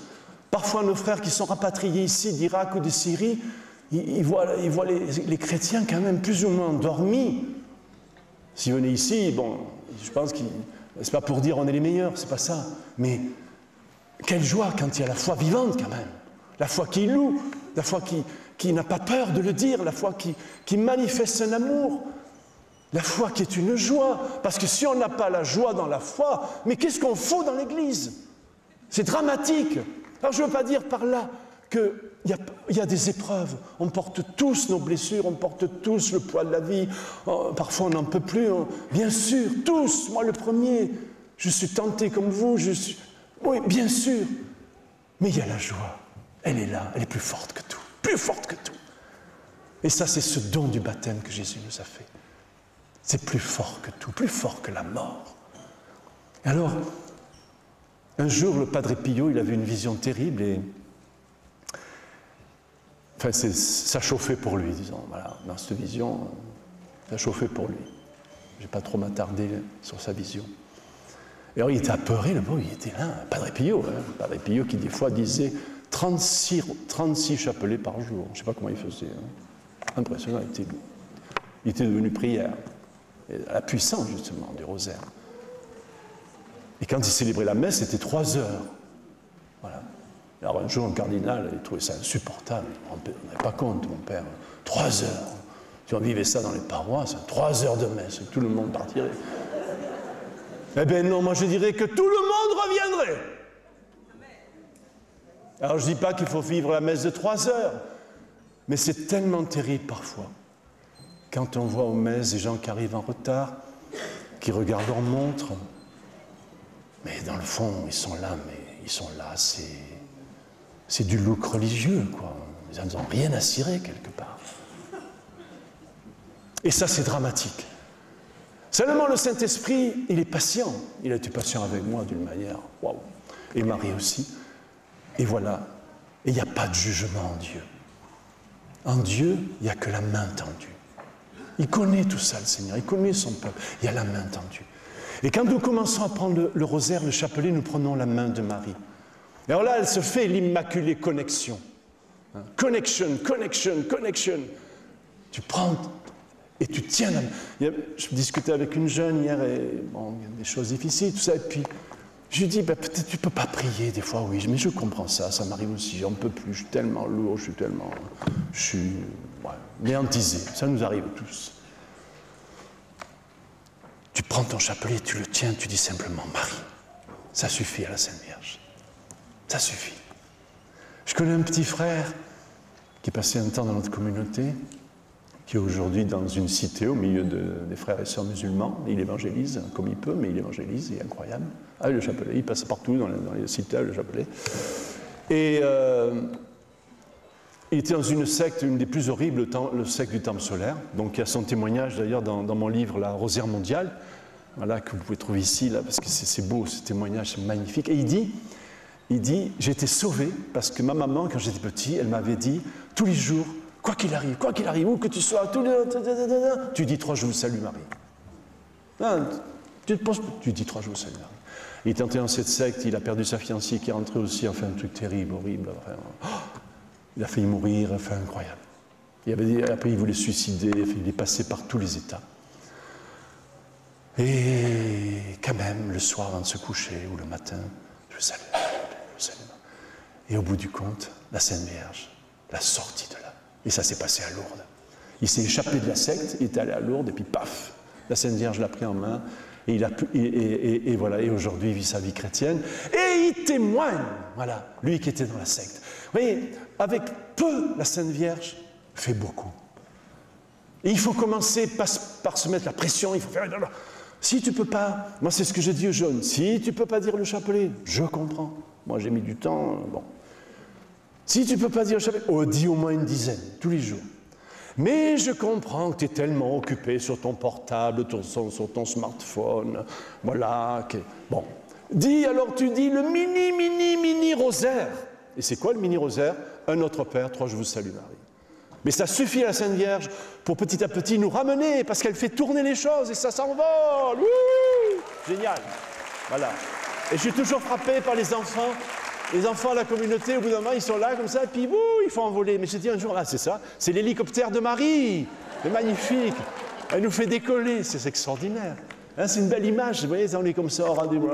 Parfois nos frères qui sont rapatriés ici d'Irak ou de Syrie, ils voient les chrétiens quand même plus ou moins endormis. S'ils venaient ici, bon, je pense que c'est pas pour dire on est les meilleurs, c'est pas ça. Mais quelle joie quand il y a la foi vivante quand même. La foi qui loue, la foi qui n'a pas peur de le dire, la foi qui manifeste un amour. La foi qui est une joie, parce que si on n'a pas la joie dans la foi, mais qu'est-ce qu'on fout dans l'Église? C'est dramatique. Alors je ne veux pas dire par là qu'il y a des épreuves. On porte tous nos blessures, on porte tous le poids de la vie. Parfois on n'en peut plus. Bien sûr, tous, moi le premier. Je suis tenté comme vous, oui, bien sûr. Mais il y a la joie. Elle est là, elle est plus forte que tout. Plus forte que tout. Et ça, c'est ce don du baptême que Jésus nous a fait. C'est plus fort que tout, plus fort que la mort. Et alors, un jour, le Padre Pio, il avait une vision terrible et enfin, ça chauffait pour lui, disons. Voilà, dans cette vision, ça chauffait pour lui. Je ne vais pas trop m'attarder sur sa vision. Et alors, il était apeuré, le pauvre, il était là, Padre Pio, Padre Pio qui des fois disait 36 chapelets par jour. Je ne sais pas comment il faisait. Impressionnant, il était devenu prière. La puissance, justement, du rosaire. Et quand il célébrait la messe, c'était 3 heures. Voilà. Alors un jour, un cardinal, il trouvait ça insupportable. On n'avait pas compte, mon père. 3 heures. Si on vivait ça dans les paroisses, 3 heures de messe, tout le monde partirait. Eh bien non, moi je dirais que tout le monde reviendrait. Alors je ne dis pas qu'il faut vivre la messe de 3 heures, mais c'est tellement terrible parfois. Quand on voit aux messes des gens qui arrivent en retard, qui regardent leur montre, mais dans le fond, ils sont là, c'est du look religieux, quoi. Ils n'ont rien à cirer quelque part. Et ça, c'est dramatique. Seulement le Saint-Esprit, il est patient. Il a été patient avec moi d'une manière, waouh. Et Marie aussi. Et voilà. Et il n'y a pas de jugement en Dieu. En Dieu, il n'y a que la main tendue. Il connaît tout ça, le Seigneur. Il connaît son peuple. Il y a la main tendue. Et quand nous commençons à prendre le rosaire, le chapelet, nous prenons la main de Marie. Et alors là, elle se fait l'immaculée connexion. Connection, connection, connection. Tu prends et tu tiens la main. Je discutais avec une jeune hier, et bon, il y a des choses difficiles, tout ça. Et puis, je lui dis, ben, peut-être tu ne peux pas prier des fois, oui, mais je comprends ça, ça m'arrive aussi, j'en peux plus, je suis tellement lourd, je suis néantisé, ça nous arrive tous. Tu prends ton chapelet, tu le tiens, tu dis simplement Marie. Ça suffit à la Sainte Vierge. Ça suffit. Je connais un petit frère qui passait un temps dans notre communauté, qui est aujourd'hui dans une cité au milieu des frères et sœurs musulmans. Il évangélise comme il peut, mais il évangélise, il est incroyable. Ah, le chapelet, il passe partout dans les cités, le chapelet. Et il était dans une secte, une des plus horribles, le secte du Temple solaire. Donc il y a son témoignage d'ailleurs dans mon livre, La Rosière mondiale, voilà, que vous pouvez trouver ici, là, parce que c'est beau, ce témoignage, c'est magnifique. Et il dit, j'ai été sauvé parce que ma maman, quand j'étais petit, elle m'avait dit, tous les jours, quoi qu'il arrive, où que tu sois, tu dis 3 je vous salue Marie. Ah, tu dis 3 je vous salue Marie. Il est entré dans cette secte, il a perdu sa fiancée qui est rentrée aussi, enfin un truc terrible, horrible. Enfin, il a failli mourir, enfin incroyable. Après il voulait se suicider, il est passé par tous les états. Et quand même, le soir avant de se coucher, ou le matin, je vous salue. Et au bout du compte, la Sainte Vierge l'a sorti de là. Et ça s'est passé à Lourdes. Il s'est échappé de la secte, il est allé à Lourdes, et puis paf, la Sainte Vierge l'a pris en main, et voilà, et aujourd'hui il vit sa vie chrétienne, et il témoigne, voilà, lui qui était dans la secte. Vous voyez, avec peu, la Sainte Vierge fait beaucoup. Et il faut commencer par se mettre la pression, il faut faire... Si tu ne peux pas, moi c'est ce que je dis aux jeunes, si tu ne peux pas dire le chapelet, je comprends. Moi j'ai mis du temps, bon. Si tu ne peux pas dire le chapelet, dis au moins une dizaine, tous les jours. Mais je comprends que tu es tellement occupé sur ton portable, sur ton smartphone, voilà. Bon, alors tu dis le mini rosaire. Et c'est quoi le mini rosaire? Un Notre Père, 3 Je vous salue Marie. Mais ça suffit à la Sainte Vierge pour petit à petit nous ramener, parce qu'elle fait tourner les choses et ça s'envole. Génial. Voilà. Et je suis toujours frappé par les enfants. Les enfants à la communauté, au bout d'un moment, ils sont là comme ça, et puis il faut envoler. Mais je dis un jour, là, c'est ça, c'est l'hélicoptère de Marie. C'est magnifique. Elle nous fait décoller, c'est extraordinaire. Hein, c'est une belle image, vous voyez, on est comme ça, au rendez-vous.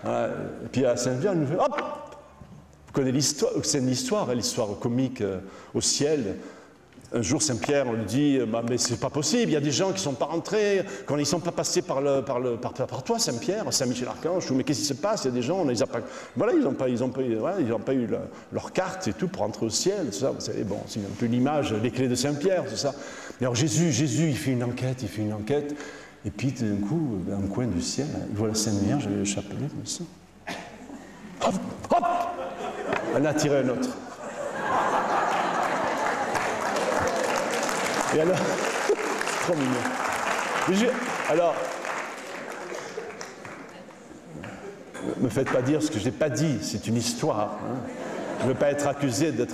Et puis à la Sainte Vierge, elle nous fait, hop. Vous connaissez l'histoire, c'est l'histoire comique au ciel. Un jour, Saint-Pierre, on lui dit, mais c'est pas possible, il y a des gens qui ne sont pas rentrés, quand ils ne sont pas passés par toi, Saint-Pierre, Saint-Michel-Archange, mais qu'est-ce qui se passe? Il y a des gens, on les a pas... Voilà, ils n'ont pas eu leur carte et tout pour entrer au ciel, tout ça. Vous savez, bon, c'est un peu l'image, les clés de Saint-Pierre, tout ça. Et alors Jésus, il fait une enquête, et puis d'un coup, dans un coin du ciel, il voit la Sainte Vierge avec le chapelet, comme ça. Hop, hop! Elle a tiré un autre. Et alors, c'est trop mignon. Alors, ne me faites pas dire ce que je n'ai pas dit, c'est une histoire. Hein. Je ne veux pas être accusé de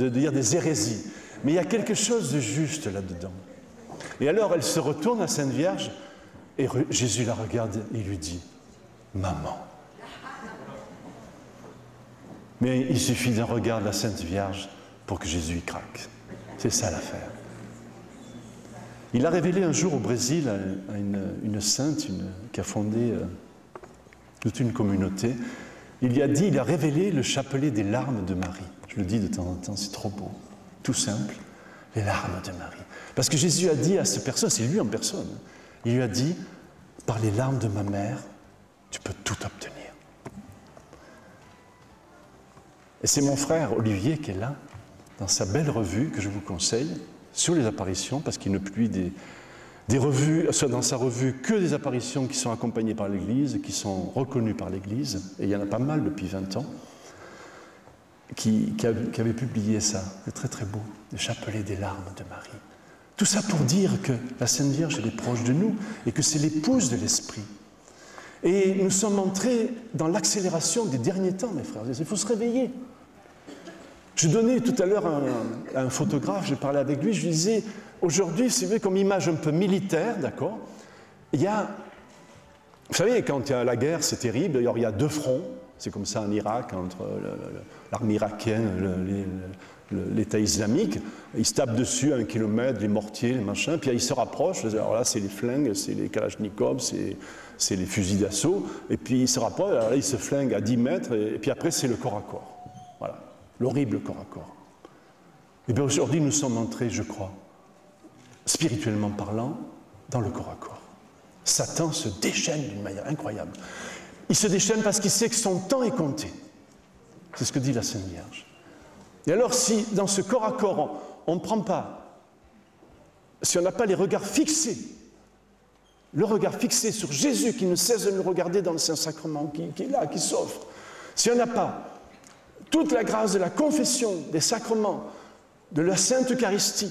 dire des hérésies. Mais il y a quelque chose de juste là-dedans. Et alors, elle se retourne à Sainte Vierge, et Jésus la regarde et lui dit, « Maman ». Mais il suffit d'un regard de la Sainte Vierge pour que Jésus y craque. C'est ça l'affaire. Il a révélé un jour au Brésil à une sainte qui a fondé toute une communauté. Il a révélé le chapelet des larmes de Marie. Je le dis de temps en temps, c'est trop beau. Tout simple, les larmes de Marie. Parce que Jésus a dit à cette personne, c'est lui en personne, il lui a dit, par les larmes de ma mère, tu peux tout obtenir. Et c'est mon frère Olivier qui est là, dans sa belle revue que je vous conseille, sur les apparitions, parce qu'il ne publie des revues, dans sa revue, que des apparitions qui sont accompagnées par l'Église, qui sont reconnues par l'Église, et il y en a pas mal depuis 20 ans, qui avait publié ça. C'est très très beau, le chapelet des larmes de Marie. Tout ça pour dire que la Sainte Vierge, elle est proche de nous, et que c'est l'épouse de l'Esprit. Et nous sommes entrés dans l'accélération des derniers temps, mes frères. Il faut se réveiller. Je donnais tout à l'heure à un photographe, je parlais avec lui, je lui disais, aujourd'hui, si vous voulez, comme image un peu militaire, d'accord, il y a, vous savez, quand il y a la guerre, c'est terrible, d'ailleurs, il y a 2 fronts, c'est comme ça en Irak, entre l'armée irakienne, l'État islamique, ils se tapent dessus à 1 kilomètre, les mortiers, les machins, puis ils se rapprochent, alors là, c'est les flingues, c'est les kalachnikovs, c'est les fusils d'assaut, et puis ils se rapprochent, alors là, ils se flinguent à 10 mètres, et puis après, c'est le corps à corps. Voilà. L'horrible corps à corps. Et bien aujourd'hui, nous sommes entrés, je crois, spirituellement parlant, dans le corps à corps. Satan se déchaîne d'une manière incroyable. Il se déchaîne parce qu'il sait que son temps est compté. C'est ce que dit la Sainte Vierge. Et alors, si dans ce corps à corps, on ne prend pas, si on n'a pas les regards fixés, le regard fixé sur Jésus qui ne cesse de nous regarder dans le Saint-Sacrement, qui est là, qui s'offre, si on n'a pas toute la grâce de la confession, des sacrements, de la Sainte Eucharistie.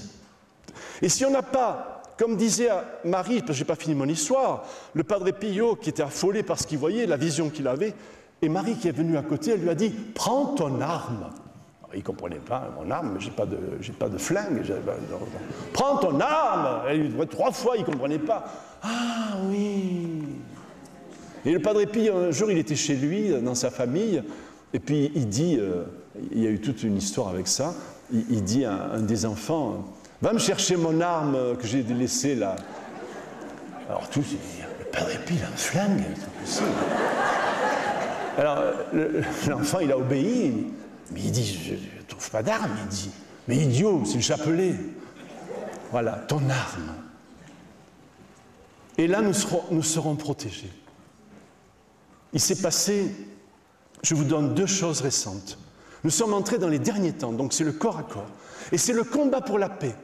Et si on n'a pas, comme disait Marie, parce que je n'ai pas fini mon histoire, le Padre Pio qui était affolé par ce qu'il voyait, la vision qu'il avait, et Marie qui est venue à côté, elle lui a dit « Prends ton arme ». Il ne comprenait pas, mon arme, j'ai pas de flingue. Prends ton arme. Elle lui dit 3 fois, il ne comprenait pas. Ah oui. Et le Padre Pio, un jour, il était chez lui, dans sa famille, et puis il dit, il y a eu toute une histoire avec ça, il dit à un des enfants, va me chercher mon arme que j'ai laissée là. Alors tous, le Padre Pio, il a un flingue, c'est possible. Alors l'enfant, il a obéi, mais il dit, je ne trouve pas d'arme, il dit. Mais idiot, c'est le chapelet. Voilà, ton arme. Et là, nous serons protégés. Il s'est passé, je vous donne 2 choses récentes. Nous sommes entrés dans les derniers temps, donc c'est le corps à corps. Et c'est le combat pour la paix.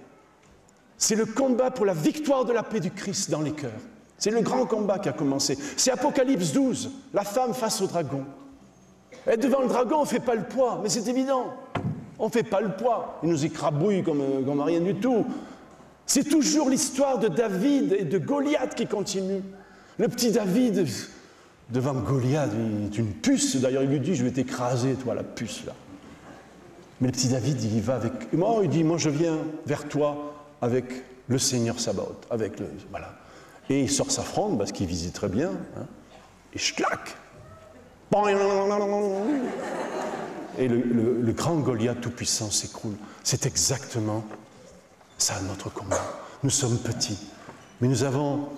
C'est le combat pour la victoire de la paix du Christ dans les cœurs. C'est le grand combat qui a commencé. C'est Apocalypse 12, la femme face au dragon. Et devant le dragon, on ne fait pas le poids, mais c'est évident. On ne fait pas le poids. Il nous écrabouille comme rien du tout. C'est toujours l'histoire de David et de Goliath qui continue. Le petit David, devant Goliath, il est une puce. D'ailleurs, il lui dit, je vais t'écraser, toi, la puce, là. Mais le petit David, il y va avec... Moi, il dit, moi, je viens vers toi avec le Seigneur Sabaoth. Avec le... Voilà. Et il sort sa fronde, parce qu'il visite très bien. Hein, et je claque. Et le grand Goliath tout-puissant s'écroule. C'est exactement ça notre combat. Nous sommes petits, mais nous avons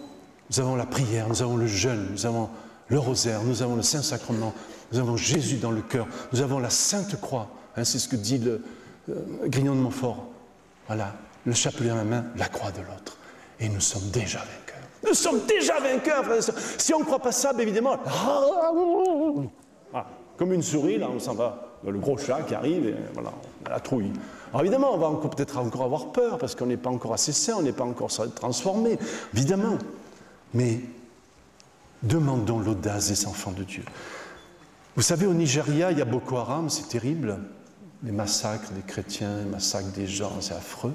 la prière, nous avons le jeûne, nous avons le rosaire, nous avons le Saint-Sacrement, nous avons Jésus dans le cœur, nous avons la Sainte Croix. Hein, c'est ce que dit le Grignon de Montfort. Voilà, le chapelet en la main, la croix de l'autre. Et nous sommes déjà vainqueurs. Nous sommes déjà vainqueurs, frères et sœurs. Si on ne croit pas ça, bien évidemment, comme une souris, là, on s'en va. Le gros chat qui arrive, et voilà, on a la trouille. Alors évidemment, on va peut-être encore avoir peur, parce qu'on n'est pas encore assez saint, on n'est pas encore transformé, évidemment. Mais demandons l'audace des enfants de Dieu. Vous savez, au Nigeria, il y a Boko Haram, c'est terrible. Les massacres des chrétiens, les massacres des gens, c'est affreux.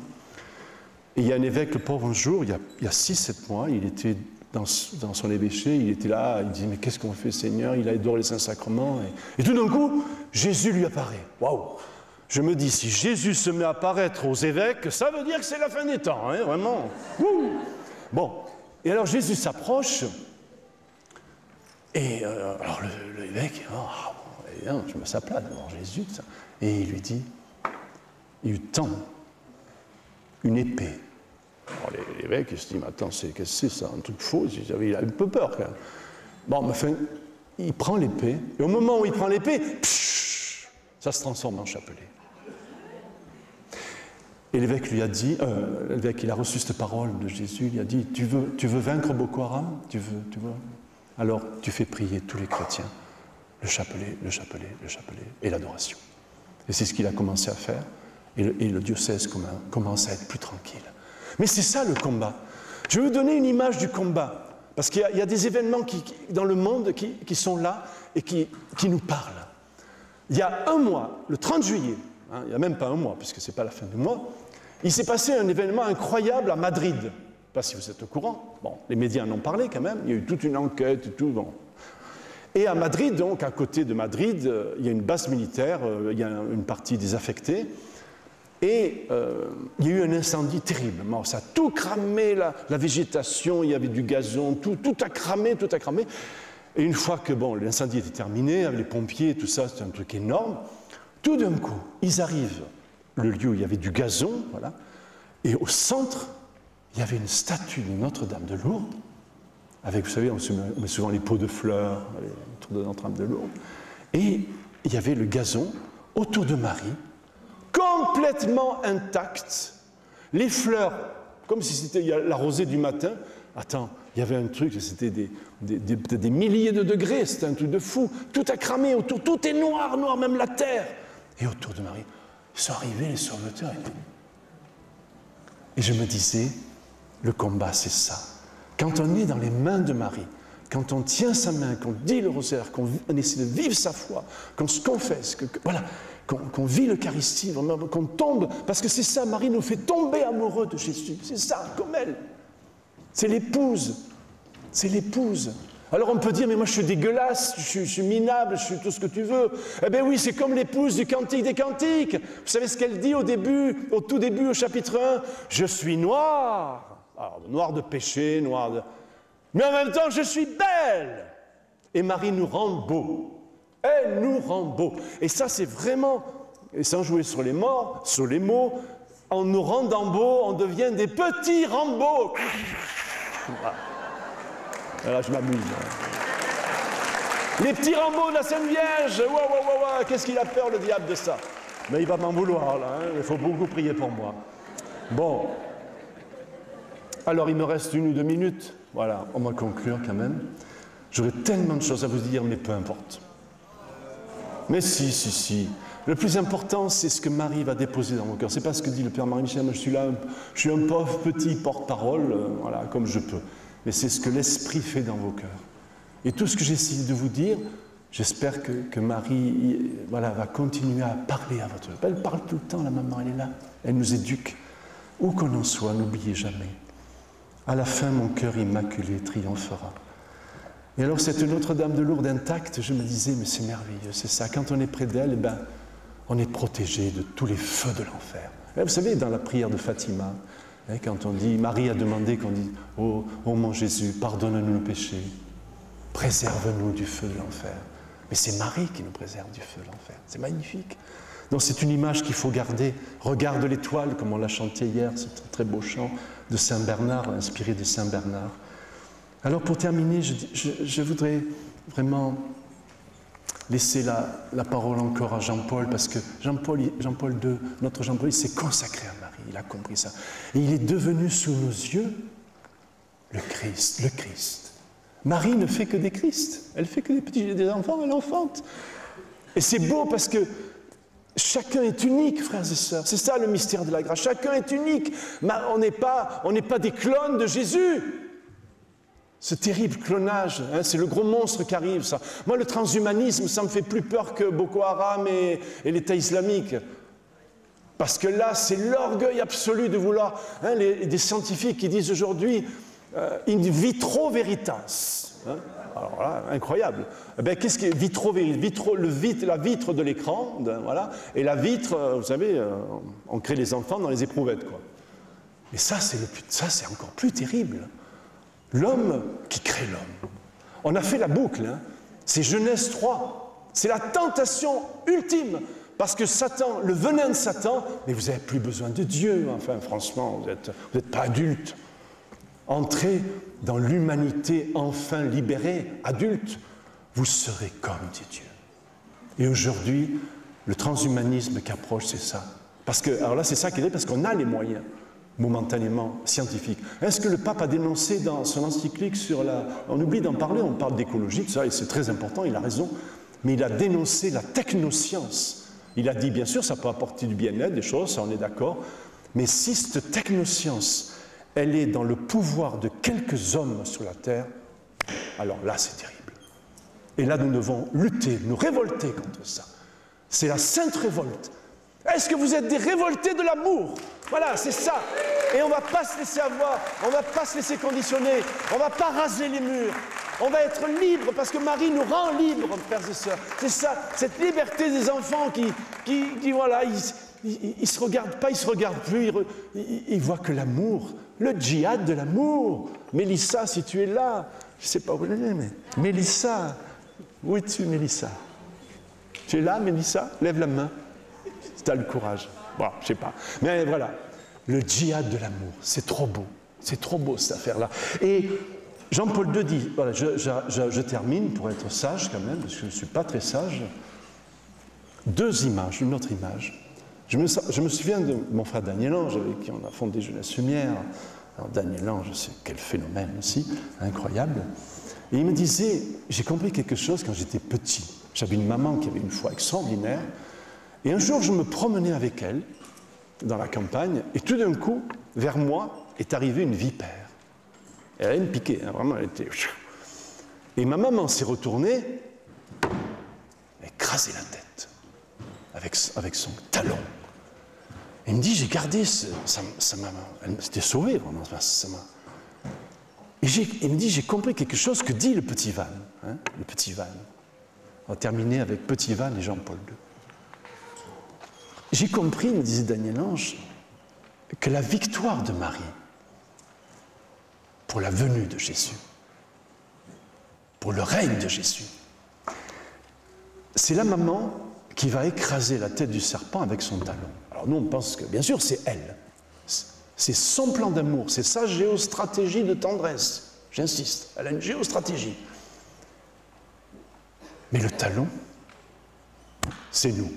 Et il y a un évêque, le pauvre, un jour, il y a 6-7 mois, il était dans son évêché, il était là, il disait, mais qu'est-ce qu'on fait, Seigneur? Il adore les Saints-Sacrements. Et tout d'un coup, Jésus lui apparaît. Waouh! Je me dis, si Jésus se met à apparaître aux évêques, ça veut dire que c'est la fin des temps, hein, vraiment. Ouh. Bon, et alors Jésus s'approche, et alors l'évêque, je me s'appelais devant Jésus, et il lui dit, il lui tend une épée. Alors l'évêque, il se dit, mais attends, qu'est-ce que c'est ça, un truc faux? Il a un peu peur, quand même. Bon, mais enfin, il prend l'épée, et au moment où il prend l'épée, ça se transforme en chapelet. Et l'évêque lui a dit, l'évêque, il a reçu cette parole de Jésus, il a dit, tu veux vaincre Boko Haram? Tu veux? Alors, tu fais prier tous les chrétiens, le chapelet, le chapelet, le chapelet, et l'adoration. Et c'est ce qu'il a commencé à faire, et le diocèse commence à être plus tranquille. Mais c'est ça le combat. Je vais vous donner une image du combat, parce qu'il y a des événements dans le monde qui sont là et qui nous parlent. Il y a un mois, le 30 juillet, hein, il n'y a même pas un mois, puisque ce n'est pas la fin du mois, il s'est passé un événement incroyable à Madrid. Je ne sais pas si vous êtes au courant. Bon, les médias en ont parlé quand même, il y a eu toute une enquête et tout. Bon. Et à Madrid, donc, à côté de Madrid, il y a une base militaire, il y a une partie désaffectée. Et il y a eu un incendie terrible. Ça a tout cramé, la végétation, il y avait du gazon, tout a cramé, tout a cramé. Et une fois que l'incendie était terminé, avec les pompiers, tout ça, c'était un truc énorme, tout d'un coup, ils arrivent, le lieu où il y avait du gazon, voilà, et au centre, il y avait une statue de Notre-Dame de Lourdes, avec, vous savez, on met souvent les pots de fleurs autour de Notre-Dame de Lourdes, et il y avait le gazon autour de Marie, complètement intact, les fleurs, comme si c'était la rosée du matin. Attends, il y avait un truc, c'était des milliers de degrés, c'était un truc de fou. Tout a cramé autour, tout est noir, même la terre. Et autour de Marie, ils sont arrivés, les sauveteurs. Et je me disais, le combat, c'est ça. Quand on est dans les mains de Marie, quand on tient sa main, qu'on dit le rosaire, qu'on essaie de vivre sa foi, qu'on se confesse, voilà, qu'on vit l'Eucharistie, qu'on tombe, parce que c'est ça, Marie nous fait tomber amoureux de Jésus, c'est ça, comme elle. C'est l'épouse, c'est l'épouse. Alors on peut dire, mais moi je suis dégueulasse, je suis minable, je suis tout ce que tu veux. Eh bien oui, c'est comme l'épouse du Cantique des Cantiques. Vous savez ce qu'elle dit au tout début, au chapitre 1? Je suis noire. Alors, noire de péché, noire de... Mais en même temps, je suis belle. Et Marie nous rend beaux. Elle nous rend beaux. Et ça, c'est vraiment, et sans jouer sur les mots, en nous rendant beaux, on devient des petits Rambo. Là, je m'amuse. Les petits Rambo de la Sainte Vierge. Ouah, qu'est-ce qu'il a peur, le diable, de ça? Mais il va m'en vouloir, là. Hein. Il faut beaucoup prier pour moi. Bon. Alors, il me reste 1 ou 2 minutes. Voilà, on va conclure quand même. J'aurais tellement de choses à vous dire, mais peu importe. Mais si. Le plus important, c'est ce que Marie va déposer dans vos cœurs. Ce n'est pas ce que dit le Père Marie-Michel, moi je suis là, je suis un pauvre petit porte-parole, voilà, comme je peux. Mais c'est ce que l'Esprit fait dans vos cœurs. Et tout ce que j'essaie de vous dire, j'espère que Marie voilà, va continuer à parler à votre cœur. Elle parle tout le temps, la maman, elle est là. Elle nous éduque. Où qu'on en soit, n'oubliez jamais. À la fin, mon cœur immaculé triomphera. Et alors, cette Notre-Dame de Lourdes intacte, je me disais, mais c'est merveilleux, c'est ça. Quand on est près d'elle, eh ben, on est protégé de tous les feux de l'enfer. Vous savez, dans la prière de Fatima, quand on dit, Marie a demandé qu'on dise, oh mon Jésus, pardonne-nous nos péchés, préserve-nous du feu de l'enfer. Mais c'est Marie qui nous préserve du feu de l'enfer. C'est magnifique. Donc c'est une image qu'il faut garder. Regarde l'étoile, comme on l'a chanté hier, c'est un très beau chant de Saint Bernard, inspiré de Saint Bernard. Alors pour terminer, je voudrais vraiment laisser la parole encore à Jean-Paul, parce que Jean-Paul II, notre Jean-Paul, il s'est consacré à Marie, il a compris ça. Et il est devenu sous nos yeux le Christ, le Christ. Marie ne fait que des Christ, elle fait que des enfants, elle enfante. Et c'est beau parce que chacun est unique, frères et sœurs. C'est ça le mystère de la grâce. Chacun est unique. On n'est pas des clones de Jésus. Ce terrible clonage, c'est le gros monstre qui arrive, ça. Moi, le transhumanisme, ça me fait plus peur que Boko Haram et l'État islamique. Parce que là, c'est l'orgueil absolu de vouloir... des scientifiques qui disent aujourd'hui in vitro veritas. Alors là, incroyable. Eh bien, qu'est-ce qui est vitro veritas? La vitre de l'écran, voilà. Et la vitre, vous savez, on crée les enfants dans les éprouvettes, quoi. Et ça, c'est encore plus terrible. L'homme qui crée l'homme. On a fait la boucle, c'est Genèse 3. C'est la tentation ultime. Parce que Satan, le venin de Satan, mais vous n'avez plus besoin de Dieu. Enfin, franchement, vous n'êtes pas adulte. Entrez dans l'humanité enfin libérée, adulte. Vous serez comme dit Dieu. Et aujourd'hui, le transhumanisme qui approche, c'est ça. Parce que, alors là, c'est ça qu'il est, parce qu'on a les moyens. Momentanément scientifique. Est-ce que le pape a dénoncé dans son encyclique sur la... On oublie d'en parler, on parle d'écologie, ça, et c'est très important, il a raison, mais il a dénoncé la technoscience. Il a dit, bien sûr, ça peut apporter du bien-être, des choses, ça on est d'accord, mais si cette technoscience, elle est dans le pouvoir de quelques hommes sur la terre, alors là, c'est terrible. Et là, nous devons lutter, nous révolter contre ça. C'est la sainte révolte. Est-ce que vous êtes des révoltés de l'amour? Voilà, c'est ça. Et on ne va pas se laisser avoir, on ne va pas se laisser conditionner, on ne va pas raser les murs. On va être libre parce que Marie nous rend libres, frères et sœurs. C'est ça, cette liberté des enfants qui voilà, ils ne se regardent pas, ils ne se regardent plus, ils voient que l'amour, le djihad de l'amour. Mélissa, si tu es là, je ne sais pas où elle est, mais Mélissa, où es-tu, Mélissa? Tu es là, Mélissa? Lève la main. Tu as le courage. Bon, je ne sais pas. Mais voilà, le djihad de l'amour, c'est trop beau cette affaire-là. Et Jean-Paul II dit, voilà, je termine pour être sage quand même, parce que je ne suis pas très sage. Deux images, une autre image. Je me souviens de mon frère Daniel Ange, avec qui on a fondé Jeunesse Lumière. Alors Daniel Ange, c'est quel phénomène aussi, incroyable. Et il me disait, j'ai compris quelque chose quand j'étais petit. J'avais une maman qui avait une foi extraordinaire. Et un jour, je me promenais avec elle dans la campagne, et tout d'un coup, vers moi, est arrivée une vipère. Elle allait me piquer, vraiment, elle était... Et ma maman s'est retournée, elle a écrasé la tête avec son talon. Elle me dit, j'ai gardé sa maman. Elle s'était sauvée, vraiment, sa main. Et elle me dit, j'ai compris quelque chose que dit le petit Van. Le petit Van. On va terminer avec petit Van et Jean-Paul II. J'ai compris, me disait Daniel Ange, que la victoire de Marie pour la venue de Jésus, pour le règne de Jésus, c'est la maman qui va écraser la tête du serpent avec son talon. Alors nous, on pense que, bien sûr, c'est elle. C'est son plan d'amour, c'est sa géostratégie de tendresse. J'insiste, elle a une géostratégie. Mais le talon, c'est nous.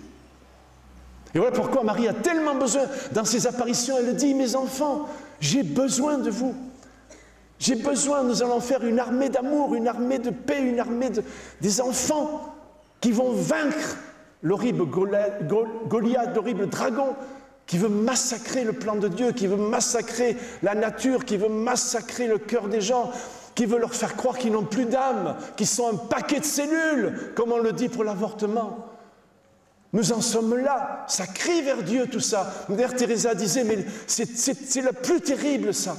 Et voilà pourquoi Marie a tellement besoin, dans ses apparitions, elle dit, mes enfants, j'ai besoin de vous. J'ai besoin, nous allons faire une armée d'amour, une armée de paix, une armée des enfants qui vont vaincre l'horrible Goliath, l'horrible dragon, qui veut massacrer le plan de Dieu, qui veut massacrer la nature, qui veut massacrer le cœur des gens, qui veut leur faire croire qu'ils n'ont plus d'âme, qu'ils sont un paquet de cellules, comme on le dit pour l'avortement. Nous en sommes là, ça crie vers Dieu tout ça. Mère Teresa disait, mais c'est le plus terrible ça.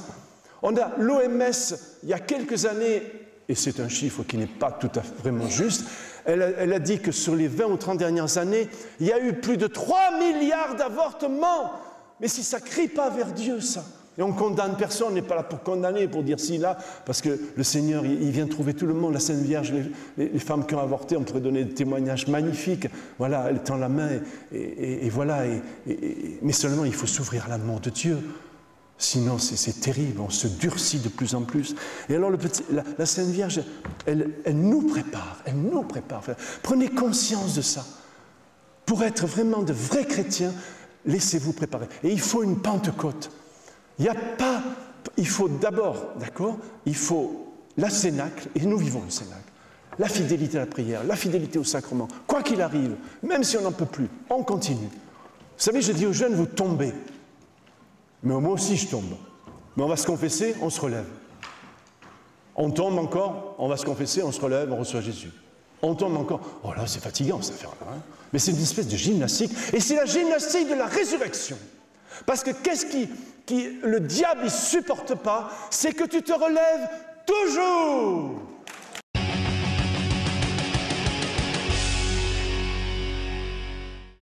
On a l'OMS, il y a quelques années, et c'est un chiffre qui n'est pas tout à fait vraiment juste, elle a dit que sur les 20 ou 30 dernières années, il y a eu plus de 3 milliards d'avortements. Mais si ça ne crie pas vers Dieu, ça. Et on condamne personne, on n'est pas là pour condamner, pour dire ci, là, parce que le Seigneur, il vient trouver tout le monde, la Sainte Vierge, les femmes qui ont avorté, on pourrait donner des témoignages magnifiques. Voilà, elle tend la main, et voilà. Mais seulement, il faut s'ouvrir à l'amour de Dieu. Sinon, c'est terrible, on se durcit de plus en plus. Et alors, la Sainte Vierge, elle nous prépare, elle nous prépare. Prenez conscience de ça. Pour être vraiment de vrais chrétiens, laissez-vous préparer. Et il faut une Pentecôte. Il faut d'abord, d'accord, il faut la cénacle, et nous vivons le cénacle. La fidélité à la prière, la fidélité au sacrement. Quoi qu'il arrive, même si on n'en peut plus, on continue. Vous savez, je dis aux jeunes, vous tombez. Mais moi aussi je tombe. Mais on va se confesser, on se relève. On tombe encore, on va se confesser, on se relève, on reçoit Jésus. On tombe encore. Oh là, c'est fatigant cette affaire-là. Hein, mais c'est une espèce de gymnastique. Et c'est la gymnastique de la résurrection. Parce que qu'est-ce qui le diable ne supporte pas, c'est que tu te relèves toujours.